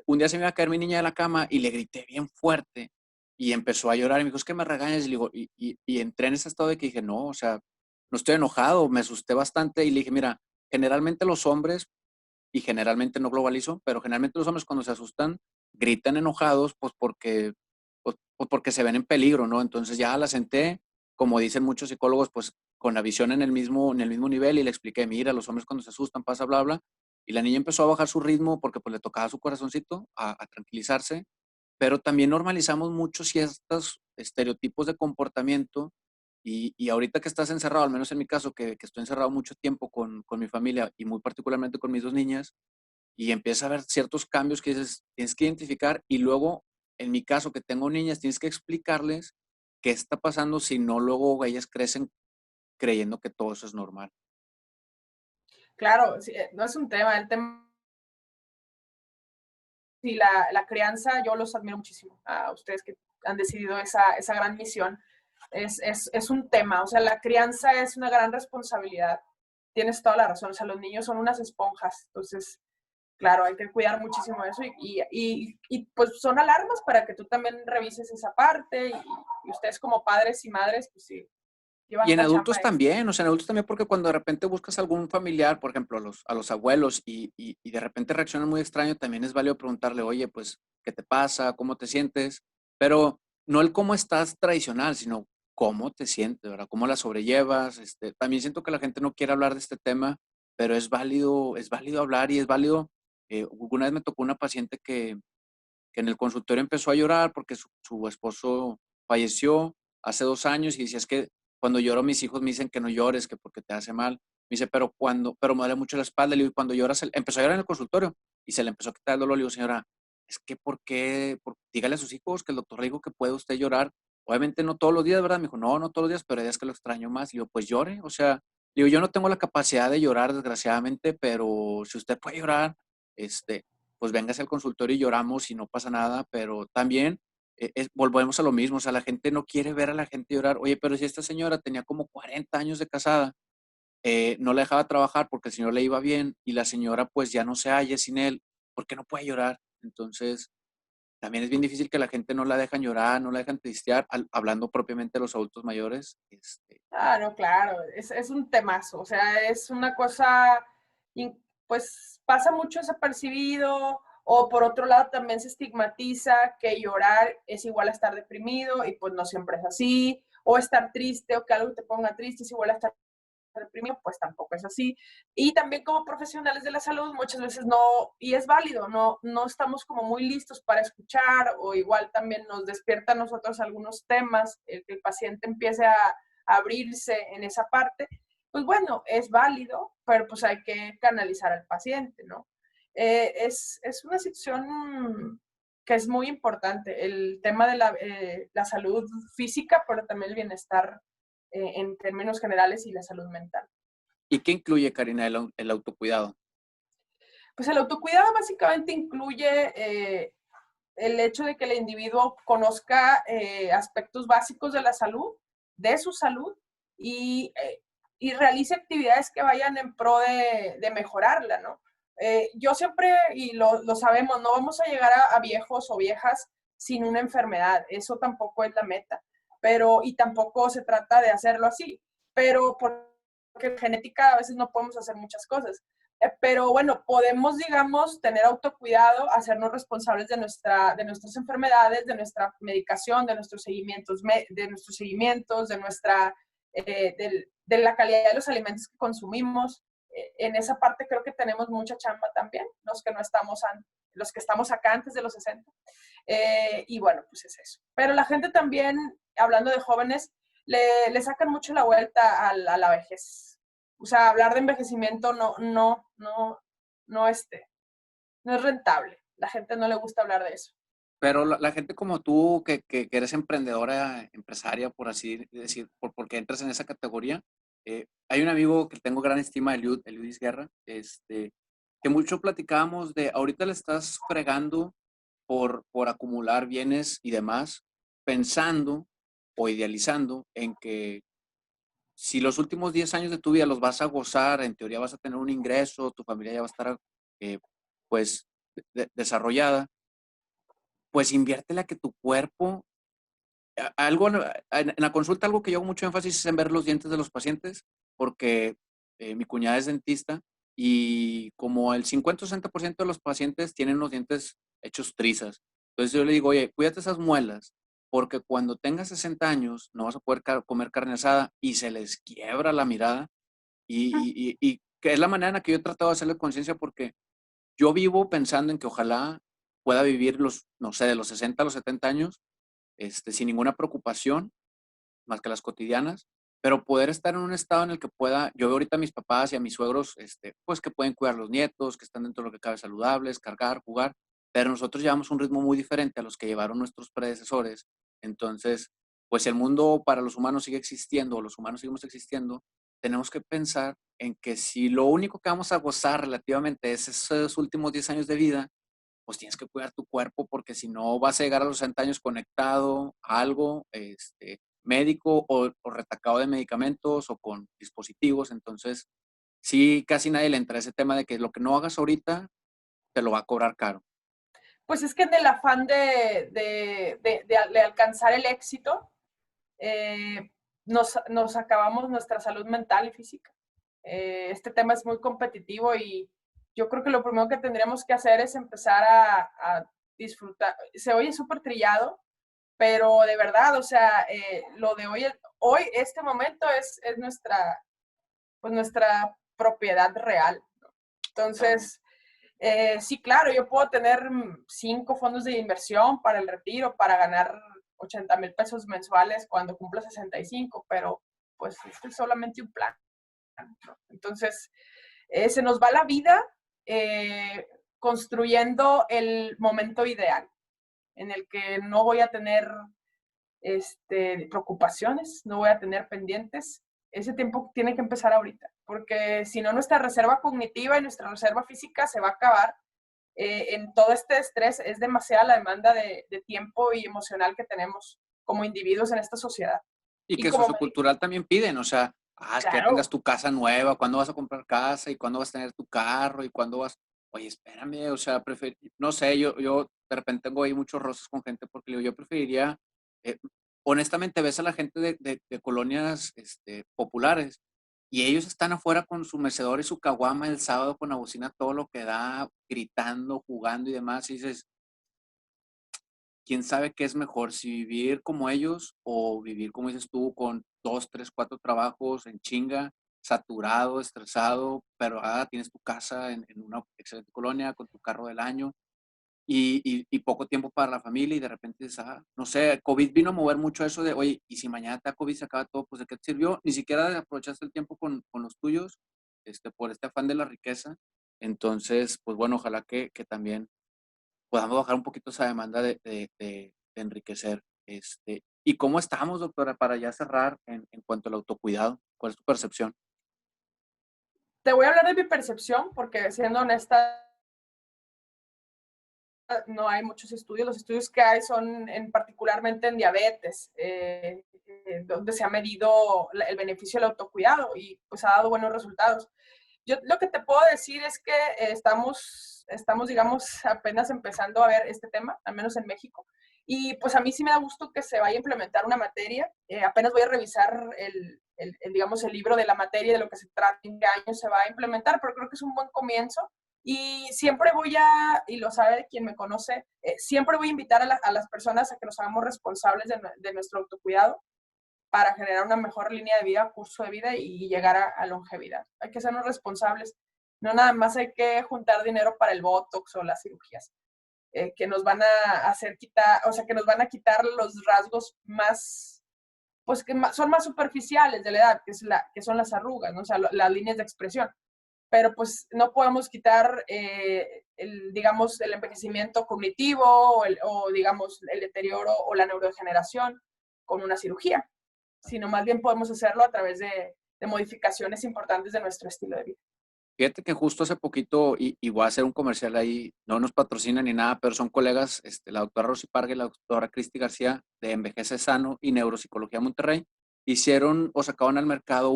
un día se me iba a caer mi niña de la cama y le grité bien fuerte y empezó a llorar y me dijo, es que me regañas. Y, le digo, y entré en ese estado de que dije, no, o sea, no estoy enojado, me asusté bastante y le dije, mira, generalmente los hombres, y generalmente no globalizo, pero generalmente los hombres cuando se asustan gritan enojados, pues porque se ven en peligro, ¿no? Entonces ya la senté, como dicen muchos psicólogos, pues con la visión en el mismo nivel y le expliqué, mira, los hombres cuando se asustan pasa, bla, bla. Y la niña empezó a bajar su ritmo porque pues le tocaba su corazoncito a tranquilizarse, pero también normalizamos mucho ciertos estereotipos de comportamiento y ahorita que estás encerrado, al menos en mi caso, que estoy encerrado mucho tiempo con mi familia y muy particularmente con mis 2 niñas, y empieza a ver ciertos cambios que dices, tienes que identificar y luego, en mi caso, que tengo niñas, tienes que explicarles qué está pasando, si no, luego ellas crecen creyendo que todo eso es normal. Claro, sí, no es un tema, el tema y la crianza, yo los admiro muchísimo a ustedes que han decidido esa gran misión. Es un tema, o sea, la crianza es una gran responsabilidad. Tienes toda la razón, o sea, los niños son unas esponjas, entonces, claro, hay que cuidar muchísimo eso y pues son alarmas para que tú también revises esa parte y ustedes como padres y madres, pues sí, Y llevan en una chamba adultos extra. también, o sea, en adultos también porque cuando de repente buscas algún familiar, por ejemplo, a los abuelos y de repente reaccionan muy extraño, también es válido preguntarle, oye, pues, ¿qué te pasa? ¿Cómo te sientes? Pero no el cómo estás tradicional, sino cómo te sientes, ¿verdad? ¿Cómo la sobrellevas? También siento que la gente no quiere hablar de este tema, pero es válido hablar y es válido. Alguna vez me tocó una paciente que en el consultorio empezó a llorar porque su esposo falleció hace 2 años y decía, es que cuando lloro mis hijos me dicen que no llores, que porque te hace mal. Me dice, pero me duele mucho la espalda. Le digo, y cuando lloras, empezó a llorar en el consultorio y se le empezó a quitar el dolor. Le digo, señora, es que ¿por qué? Dígale a sus hijos que el doctor le dijo que puede usted llorar. Obviamente no todos los días, ¿verdad? Me dijo, no, no todos los días, pero hay días que lo extraño más. Le digo, pues llore. O sea, le digo, yo no tengo la capacidad de llorar, desgraciadamente, pero si usted puede llorar, este, pues véngase al consultorio y lloramos y no pasa nada, pero también volvemos a lo mismo, o sea, la gente no quiere ver a la gente llorar. Oye, pero si esta señora tenía como 40 años de casada, no la dejaba trabajar porque el señor le iba bien y la señora pues ya no se halla sin él, porque no puede llorar. Entonces, también es bien difícil que la gente no la dejan llorar, no la dejan tristear, hablando propiamente de los adultos mayores. Ah, no, claro, es un temazo, o sea, es una cosa, pues pasa mucho desapercibido, o por otro lado también se estigmatiza que llorar es igual a estar deprimido, y pues no siempre es así, o estar triste, o que algo te ponga triste es igual a estar deprimido, pues tampoco es así. Y también como profesionales de la salud muchas veces no, y es válido, no estamos como muy listos para escuchar o igual también nos despierta a nosotros algunos temas, el que el paciente empiece a abrirse en esa parte, pues bueno, es válido, pero pues hay que canalizar al paciente, ¿no? Es una situación que es muy importante, el tema de la salud física, pero también el bienestar en términos generales y la salud mental. ¿Y qué incluye, Karina, el autocuidado? Pues el autocuidado básicamente incluye el hecho de que el individuo conozca aspectos básicos de la salud, de su salud, y realice actividades que vayan en pro de mejorarla, ¿no? Yo siempre, y lo sabemos, no vamos a llegar a viejos o viejas sin una enfermedad, eso tampoco es la meta, y tampoco se trata de hacerlo así, pero porque en genética a veces no podemos hacer muchas cosas. Pero bueno, podemos, digamos, tener autocuidado, hacernos responsables de nuestras enfermedades, de nuestra medicación, de la calidad de los alimentos que consumimos. En esa parte creo que tenemos mucha chamba también, los que estamos acá antes de los 60. Y bueno, pues es eso. Pero la gente también, hablando de jóvenes, le sacan mucho la vuelta a la vejez. O sea, hablar de envejecimiento no, no es rentable. La gente no le gusta hablar de eso. Pero la gente como tú, que eres emprendedora, empresaria, por así decir, porque entras en esa categoría, hay un amigo que tengo gran estima, Eliudis Guerra, que mucho platicábamos de, ahorita le estás fregando por acumular bienes y demás, pensando o idealizando en que si los últimos 10 años de tu vida los vas a gozar, en teoría vas a tener un ingreso, tu familia ya va a estar, pues, desarrollada, pues inviértela que tu cuerpo algo en la consulta, algo que yo hago mucho énfasis es en ver los dientes de los pacientes, porque mi cuñada es dentista y como el 50 o 60% de los pacientes tienen los dientes hechos trizas. Entonces yo le digo, oye, cuídate esas muelas, porque cuando tengas 60 años no vas a poder comer carne asada y se les quiebra la mirada. Y que es la manera en la que yo he tratado de hacerle conciencia, porque yo vivo pensando en que ojalá pueda vivir no sé, de los 60 a los 70 años sin ninguna preocupación más que las cotidianas, pero poder estar en un estado en el que pueda, yo veo ahorita a mis papás y a mis suegros, pues que pueden cuidar a los nietos, que están dentro de lo que cabe saludables, cargar, jugar, pero nosotros llevamos un ritmo muy diferente a los que llevaron nuestros predecesores. Entonces, pues si el mundo para los humanos sigue existiendo, o los humanos seguimos existiendo, tenemos que pensar en que si lo único que vamos a gozar relativamente es esos últimos 10 años de vida, pues tienes que cuidar tu cuerpo porque si no vas a llegar a los 60 años conectado a algo médico o retacado de medicamentos o con dispositivos. Entonces, sí, casi nadie le entra ese tema de que lo que no hagas ahorita te lo va a cobrar caro. Pues es que en el afán de alcanzar el éxito, nos acabamos nuestra salud mental y física. Este tema es muy competitivo y yo creo que lo primero que tendríamos que hacer es empezar a disfrutar. Se oye súper trillado, pero de verdad, o sea, lo de hoy, este momento es pues nuestra propiedad real. Entonces, sí, claro, yo puedo tener 5 fondos de inversión para el retiro, para ganar 80,000 pesos mensuales cuando cumpla 65, pero pues esto es solamente un plan. Entonces, se nos va la vida construyendo el momento ideal en el que no voy a tener preocupaciones, no voy a tener pendientes. Ese tiempo tiene que empezar ahorita, porque si no nuestra reserva cognitiva y nuestra reserva física se va a acabar. En todo este estrés es demasiada la demanda de tiempo y emocional que tenemos como individuos en esta sociedad. Y Y que como sociocultural también piden, o sea, es que ya tengas claro, tu casa nueva, ¿cuándo vas a comprar casa? ¿Y cuándo vas a tener tu carro? ¿Y cuándo vas? Oye, espérame, o sea, no sé, yo de repente tengo ahí muchos roces con gente porque yo preferiría, eh, honestamente, ves a la gente de colonias populares y ellos están afuera con su mecedor y su caguama el sábado con la bocina todo lo que da, gritando, jugando y demás, y dices, quién sabe qué es mejor, si vivir como ellos o vivir, como dices tú, con 2, 3, 4 trabajos en chinga, saturado, estresado, pero tienes tu casa en una excelente colonia con tu carro del año y poco tiempo para la familia y de repente dices, no sé, COVID vino a mover mucho eso de, oye, y si mañana te da COVID se acaba todo, pues ¿de qué te sirvió? Ni siquiera aprovechaste el tiempo con los tuyos, por este afán de la riqueza. Entonces, pues bueno, ojalá que también podamos bajar un poquito esa demanda de enriquecer. ¿Y cómo estamos, doctora, para ya cerrar en cuanto al autocuidado? ¿Cuál es tu percepción? te voy a hablar de mi percepción, porque siendo honesta, no hay muchos estudios. Los estudios que hay son particularmente en diabetes, donde se ha medido el beneficio del autocuidado y pues ha dado buenos resultados. Yo lo que te puedo decir es que digamos, apenas empezando a ver este tema, al menos en México. Y pues a mí sí me da gusto que se vaya a implementar una materia. Apenas voy a revisar digamos, el libro de la materia, de lo que se trata, en qué año se va a implementar, pero creo que es un buen comienzo. Y siempre y lo sabe quien me conoce, siempre voy a invitar a las personas a que nos hagamos responsables de nuestro autocuidado para generar una mejor línea de vida, curso de vida y llegar a longevidad. Hay que sernos responsables. No nada más hay que juntar dinero para el Botox o las cirugías, que nos van a hacer quitar, o sea, que nos van a quitar los rasgos más, pues que son más superficiales de la edad, que son las arrugas, ¿no? O sea, las líneas de expresión. pero pues no podemos quitar, digamos, el envejecimiento cognitivo o, digamos, el deterioro o la neurodegeneración con una cirugía, sino más bien podemos hacerlo a través de modificaciones importantes de nuestro estilo de vida. Fíjate que justo hace poquito, y voy a hacer un comercial ahí, no nos patrocinan ni nada, pero son colegas, la doctora Rosy Parga y la doctora Cristi García de Envejece Sano y Neuropsicología Monterrey, hicieron o sacaron al mercado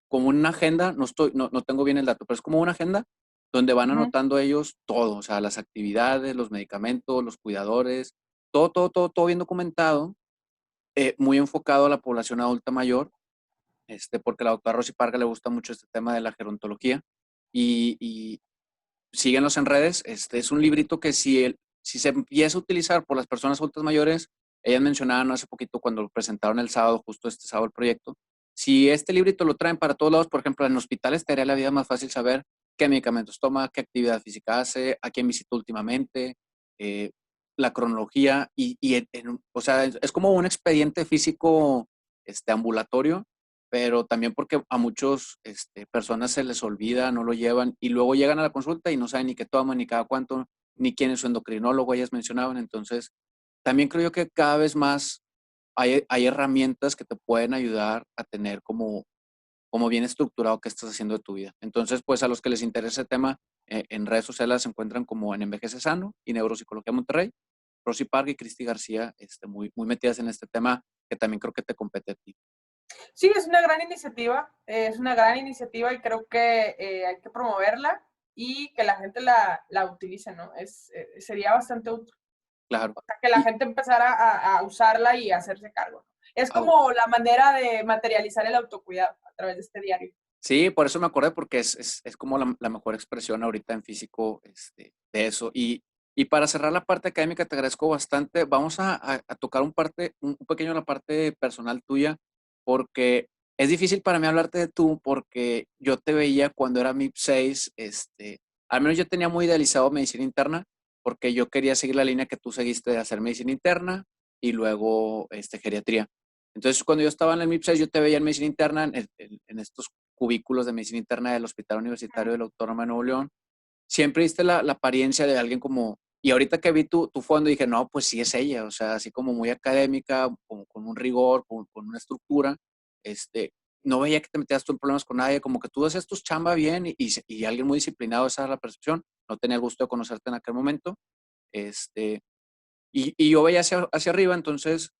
como una agenda, no tengo bien el dato, pero es como una agenda donde van anotando ellos todo, o sea, las actividades, los medicamentos, los cuidadores, todo bien documentado, muy enfocado a la población adulta mayor, porque a la doctora Rosy Parga le gusta mucho este tema de la gerontología y síguenos en redes. Es un librito que si se empieza a utilizar por las personas adultas mayores, ellas mencionaban hace poquito cuando lo presentaron el sábado, justo este sábado el proyecto, si este librito lo traen para todos lados, por ejemplo, en hospitales te haría la vida más fácil saber qué medicamentos toma, qué actividad física hace, a quién visitó últimamente, la cronología o sea, es como un expediente físico ambulatorio, pero también porque a muchos personas se les olvida, no lo llevan y luego llegan a la consulta y no saben ni qué toman, ni cada cuánto, ni quién es su endocrinólogo, ellas mencionaban. Entonces, también creo yo que cada vez más hay herramientas que te pueden ayudar a tener como bien estructurado qué estás haciendo de tu vida. Entonces, pues a los que les interesa el tema, en redes sociales se encuentran como en Envejece Sano y Neuropsicología Monterrey, Rosy Parga y Cristi García, muy metidas en este tema que también creo que te compete a ti. Sí, es una gran iniciativa y creo que hay que promoverla y que la gente la utilice, ¿no? Sería bastante útil. Claro. O sea, que la gente empezara a usarla y a hacerse cargo. Es Ah, como la manera de materializar el autocuidado a través de este diario. sí, por eso me acordé, porque es como la mejor expresión ahorita en físico de eso. Y para cerrar la parte académica, te agradezco bastante. Vamos a tocar un pequeño la parte personal tuya, porque es difícil para mí hablarte de tú, porque yo te veía cuando era MIP 6, al menos yo tenía muy idealizado medicina interna, porque yo quería seguir la línea que tú seguiste de hacer medicina interna y luego geriatría. Entonces, cuando yo estaba en el MIP 6, yo te veía en medicina interna, en estos cubículos de medicina interna del Hospital Universitario del Autónoma de Nuevo León. Siempre viste la apariencia de alguien como, y ahorita que vi tu fondo dije, no, pues sí es ella, o sea, así como muy académica, como con un rigor, con una estructura, no veía que te metías tú en problemas con nadie, como que tú hacías tus chamba bien y alguien muy disciplinado, esa era la percepción, no tenía el gusto de conocerte en aquel momento, y yo veía hacia arriba, entonces,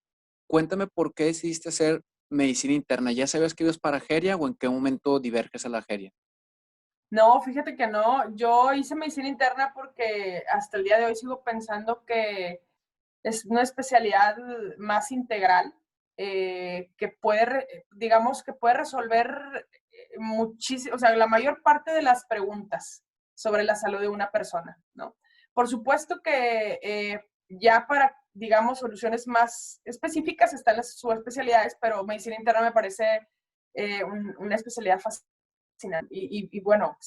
cuéntame por qué decidiste hacer medicina interna. ¿Ya sabías que ibas para Geria o en qué momento diverges a la Geria? No, fíjate que no. Yo hice medicina interna porque hasta el día de hoy sigo pensando que es una especialidad más integral, que digamos, que puede resolver muchísimo, o sea, la mayor parte de las preguntas sobre la salud de una persona, ¿no? Por supuesto que ya para, digamos, soluciones más específicas están las subespecialidades, pero medicina interna me parece una especialidad fascinante. Y bueno,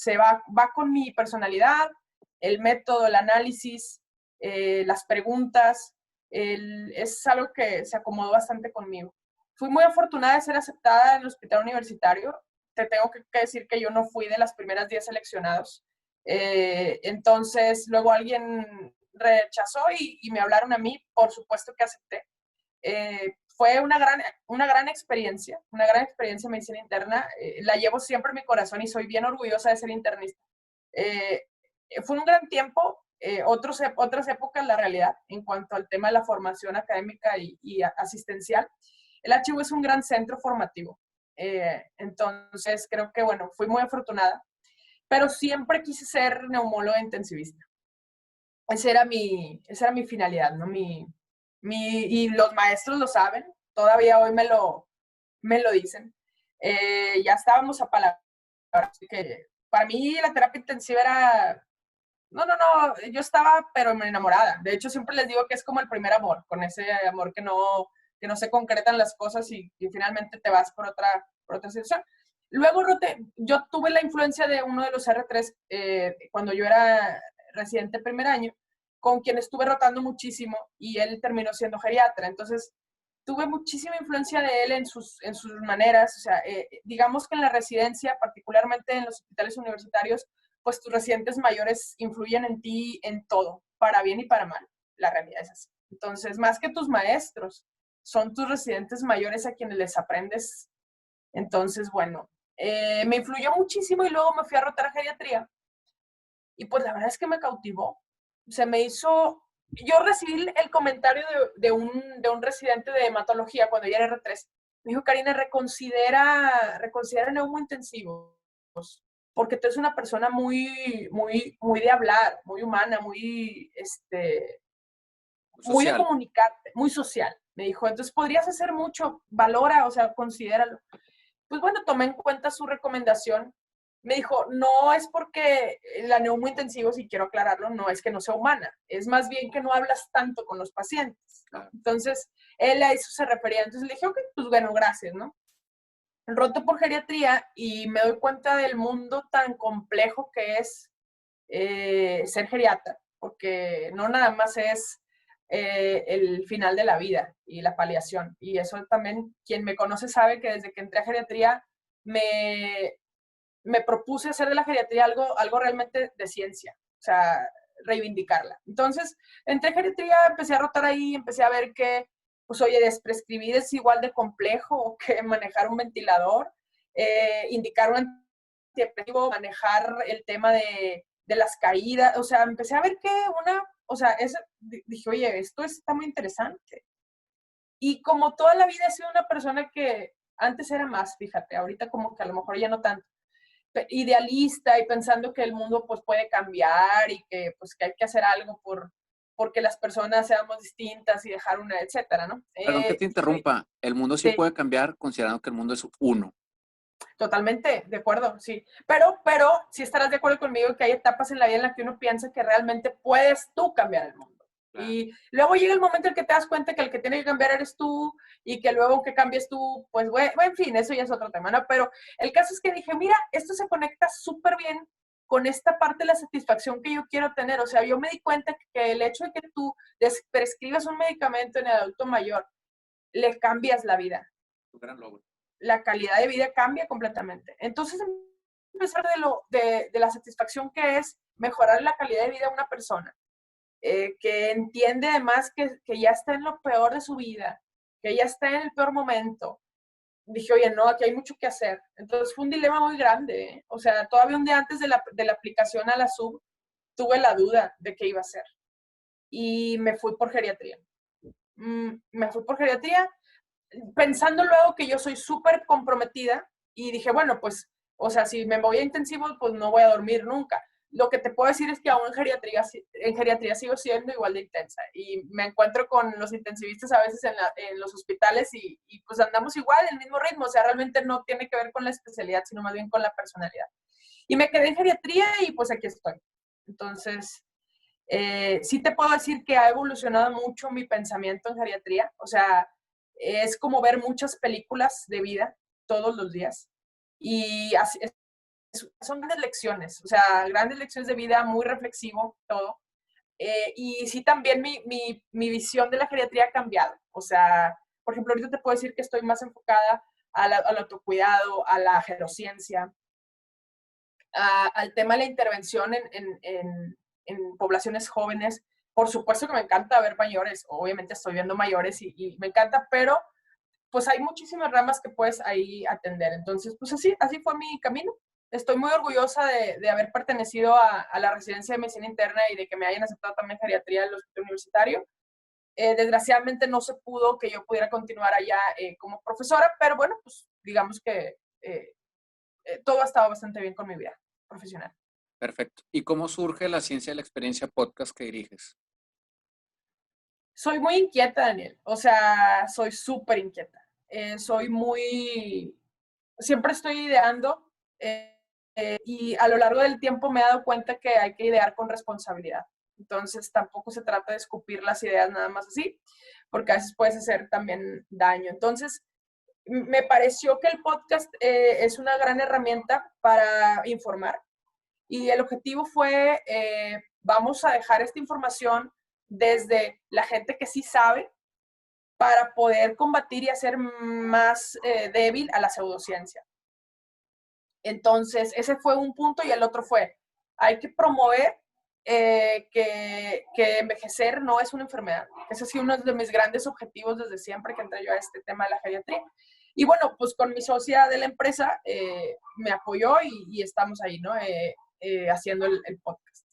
va con mi personalidad, el método, el análisis, las preguntas, es algo que se acomodó bastante conmigo. Fui muy afortunada de ser aceptada en el hospital universitario. Te tengo que decir que yo no fui de las primeras 10 seleccionados. Entonces, luego alguien rechazó y me hablaron a mí, por supuesto que acepté. Fue una gran experiencia en medicina interna. La llevo siempre en mi corazón y soy bien orgullosa de ser internista. Fue un gran tiempo, otras épocas, la realidad, en cuanto al tema de la formación académica y asistencial. El archivo es un gran centro formativo. Entonces, creo que, bueno, fui muy afortunada, pero siempre quise ser neumóloga intensivista. Esa era mi finalidad, ¿no? Y los maestros lo saben, todavía hoy me lo dicen. Ya estábamos a palabras, así que para mí la terapia intensiva era, no, yo estaba pero enamorada. De hecho, siempre les digo que es como el primer amor, con ese amor que no se concretan las cosas y finalmente te vas por otra situación. Luego, yo tuve la influencia de uno de los R3 cuando yo era residente primer año, con quien estuve rotando muchísimo y él terminó siendo geriatra. Entonces, tuve muchísima influencia de él en sus maneras. O sea, digamos que en la residencia, particularmente en los hospitales universitarios, pues tus residentes mayores influyen en ti en todo, para bien y para mal. La realidad es así. Entonces, más que tus maestros, son tus residentes mayores a quienes les aprendes. Entonces, bueno, me influyó muchísimo y luego me fui a rotar a geriatría. Y pues la verdad es que me cautivó. Se me hizo... Yo recibí el comentario de un residente de hematología cuando ya era R3. Me dijo, Karina, reconsidera neumointensivos, porque tú eres una persona muy de hablar, muy humana, muy de comunicarte, muy social. Me dijo, entonces podrías hacer mucho, valora, o sea, considéralo. Pues bueno, tomé en cuenta su recomendación. Me dijo, no es porque la neumointensivo, si quiero aclararlo, no es que no sea humana, es más bien que no hablas tanto con los pacientes. Entonces, él a eso se refería. Entonces le dije, ok, pues bueno, gracias, ¿no? Roto por geriatría y me doy cuenta del mundo tan complejo que es ser geriatra, porque no nada más es el final de la vida y la paliación. Y eso también, quien me conoce sabe que desde que entré a geriatría me propuse hacer de la geriatría algo realmente de ciencia, o sea, reivindicarla. Entonces, entré a geriatría, empecé a rotar ahí, empecé a ver que, pues oye, desprescribir es igual de complejo que manejar un ventilador, indicar un antidepresivo, manejar el tema de las caídas, o sea, empecé a ver que dije, oye, esto está muy interesante. Y como toda la vida he sido una persona que antes era más, fíjate, ahorita como que a lo mejor ya no tanto, idealista y pensando que el mundo pues puede cambiar y que pues que hay que hacer algo porque las personas seamos distintas y dejar una, etcétera, ¿no? Perdón que te interrumpa, el mundo sí puede cambiar considerando que el mundo es uno. Totalmente, de acuerdo, sí. Pero sí estarás de acuerdo conmigo que hay etapas en la vida en las que uno piensa que realmente puedes tú cambiar el mundo. Claro. Y luego llega el momento en que te das cuenta que el que tiene que cambiar eres tú y que luego que cambies tú, pues bueno, en fin, eso ya es otro tema, ¿no? Pero el caso es que dije, mira, esto se conecta súper bien con esta parte de la satisfacción que yo quiero tener. O sea, yo me di cuenta que el hecho de que tú prescribas un medicamento en el adulto mayor, le cambias la vida. Un gran logro. La calidad de vida cambia completamente. Entonces, empezar de la satisfacción que es mejorar la calidad de vida de una persona, que entiende además que ya está en lo peor de su vida, que ya está en el peor momento. Dije, oye, no, aquí hay mucho que hacer. Entonces fue un dilema muy grande, ¿eh? O sea, todavía un día antes de la aplicación a la sub, tuve la duda de qué iba a hacer. Y me fui por geriatría. Me fui por geriatría, pensando luego que yo soy súper comprometida y dije, bueno, pues, o sea, si me voy a intensivo, pues no voy a dormir nunca. Lo que te puedo decir es que aún en geriatría sigo siendo igual de intensa y me encuentro con los intensivistas a veces en los hospitales y pues andamos igual, el mismo ritmo, o sea, realmente no tiene que ver con la especialidad, sino más bien con la personalidad. Y me quedé en geriatría y pues aquí estoy. Entonces, sí te puedo decir que ha evolucionado mucho mi pensamiento en geriatría, o sea, es como ver muchas películas de vida todos los días y así, son grandes lecciones, o sea, grandes lecciones de vida, muy reflexivo todo. Y sí, también mi visión de la geriatría ha cambiado. O sea, por ejemplo, ahorita te puedo decir que estoy más enfocada al autocuidado, a la gerociencia, al tema de la intervención en poblaciones jóvenes. Por supuesto que me encanta ver mayores, obviamente estoy viendo mayores y me encanta, pero pues hay muchísimas ramas que puedes ahí atender. Entonces, pues así fue mi camino. Estoy muy orgullosa de haber pertenecido a la residencia de medicina interna y de que me hayan aceptado también geriatría del hospital universitario. Desgraciadamente no se pudo que yo pudiera continuar allá como profesora, pero bueno, pues digamos que todo ha estado bastante bien con mi vida profesional. Perfecto. ¿Y cómo surge la ciencia de la experiencia podcast que diriges? Soy muy inquieta, Daniel. O sea, soy súper inquieta. Siempre estoy ideando y a lo largo del tiempo me he dado cuenta que hay que idear con responsabilidad. Entonces tampoco se trata de escupir las ideas nada más así, porque a veces puedes hacer también daño. Entonces, me pareció que el podcast es una gran herramienta para informar y el objetivo fue, vamos a dejar esta información desde la gente que sí sabe, para poder combatir y hacer más débil a la pseudociencia. Entonces, ese fue un punto y el otro fue, hay que promover que envejecer no es una enfermedad. Ese ha sido uno de mis grandes objetivos desde siempre que entré yo a este tema de la geriatría. Y bueno, pues con mi socia de la empresa me apoyó y estamos ahí, ¿no? Haciendo el podcast.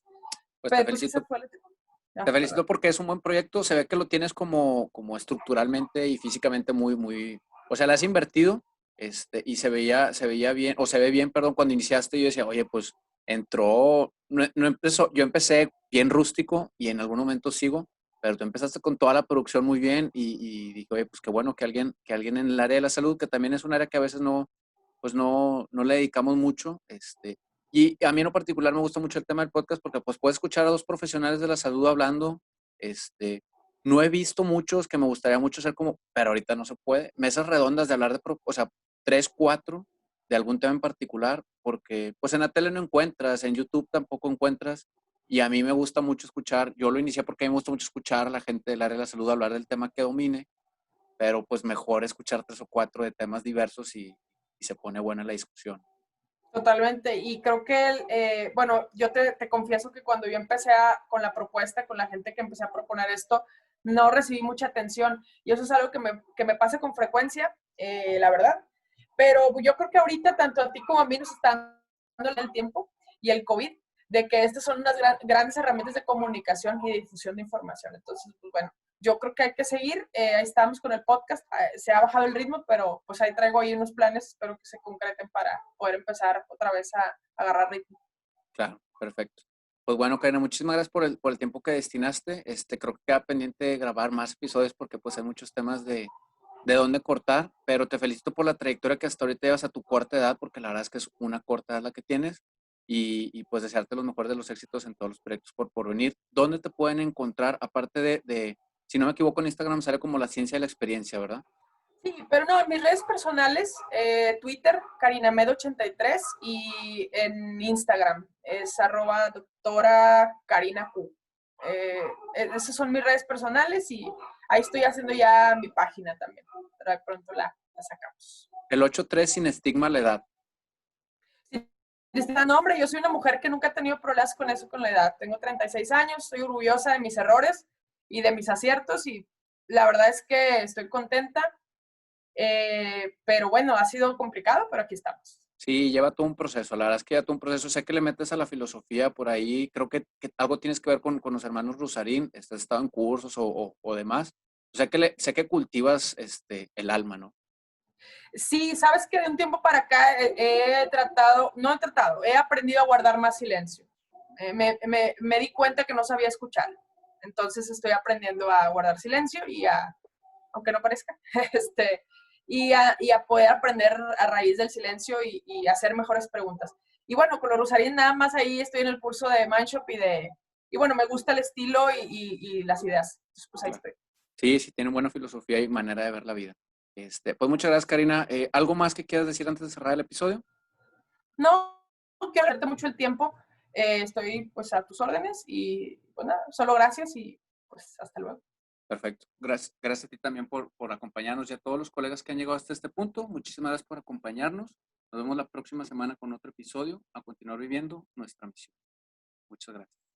Pues Pero pues ese fue el... te felicito porque es un buen proyecto. Se ve que lo tienes como estructuralmente y físicamente muy, o sea, le has invertido, y se veía bien, o se ve bien, perdón, cuando iniciaste yo decía, oye, pues entró, no empezó, yo empecé bien rústico y en algún momento sigo, pero tú empezaste con toda la producción muy bien y dije, oye, pues qué bueno que alguien en el área de la salud, que también es un área que a veces pues no le dedicamos mucho, y a mí en lo particular me gusta mucho el tema del podcast porque pues puedes escuchar a dos profesionales de la salud hablando. No he visto muchos que me gustaría mucho hacer como, pero ahorita no se puede. Mesas redondas de hablar o sea, tres, cuatro de algún tema en particular, porque pues en la tele no encuentras, en YouTube tampoco encuentras. Y a mí me gusta mucho escuchar, yo lo inicié porque a mí me gusta mucho escuchar a la gente del área de la salud hablar del tema que domine, pero pues mejor escuchar tres o cuatro de temas diversos y se pone buena la discusión. Totalmente, y creo que, bueno, yo te confieso que cuando yo empecé con la propuesta, con la gente que empecé a proponer esto, no recibí mucha atención, y eso es algo que me pasa con frecuencia, la verdad, pero yo creo que ahorita tanto a ti como a mí nos están dando el tiempo y el COVID, de que estas son unas grandes herramientas de comunicación y de difusión de información, entonces, pues bueno, yo creo que hay que seguir, ahí estamos con el podcast, se ha bajado el ritmo, pero pues ahí traigo ahí unos planes, espero que se concreten para poder empezar otra vez a agarrar ritmo. Claro, perfecto. Pues bueno, Karina, muchísimas gracias por el tiempo que destinaste. Creo que queda pendiente grabar más episodios porque pues hay muchos temas de dónde cortar, pero te felicito por la trayectoria que hasta ahorita llevas a tu corta edad, porque la verdad es que es una corta edad la que tienes, y pues desearte los mejores de los éxitos en todos los proyectos por venir. ¿Dónde te pueden encontrar? Aparte si no me equivoco, en Instagram sale como la ciencia de la experiencia, ¿verdad? Sí, pero no, en mis redes personales, Twitter, karinamed83 y en Instagram es arroba doctora Karina Q. Esas son mis redes personales y ahí estoy haciendo ya mi página también, pero de pronto la sacamos. El 8-3 sin estigma a la edad. Sí, no, hombre, yo soy una mujer que nunca ha tenido problemas con eso con la edad. Tengo 36 años, estoy orgullosa de mis errores y de mis aciertos y la verdad es que estoy contenta. Pero bueno, ha sido complicado, pero aquí estamos. Sí, lleva todo un proceso. La verdad es que lleva todo un proceso. Sé que le metes a la filosofía por ahí. Creo que algo tienes que ver con los hermanos Rusarín. Has estado en cursos o demás. O sea que sé que cultivas el alma, ¿no? Sí, sabes que de un tiempo para acá he aprendido a guardar más silencio. Me di cuenta que no sabía escuchar. Entonces estoy aprendiendo a guardar silencio aunque no parezca, y a poder aprender a raíz del silencio y hacer mejores preguntas. Y bueno, con los Rosarín nada más ahí estoy en el curso de Mindshop y bueno, me gusta el estilo y las ideas. Entonces, pues ahí Claro. estoy. Sí, sí, tiene buena filosofía y manera de ver la vida. Pues muchas gracias, Karina. ¿Algo más que quieras decir antes de cerrar el episodio? No quiero agradecerte mucho el tiempo. Estoy pues a tus órdenes y pues nada, solo gracias y pues hasta luego. Perfecto. Gracias a ti también por acompañarnos y a todos los colegas que han llegado hasta este punto. Muchísimas gracias por acompañarnos. Nos vemos la próxima semana con otro episodio a continuar viviendo nuestra misión. Muchas gracias.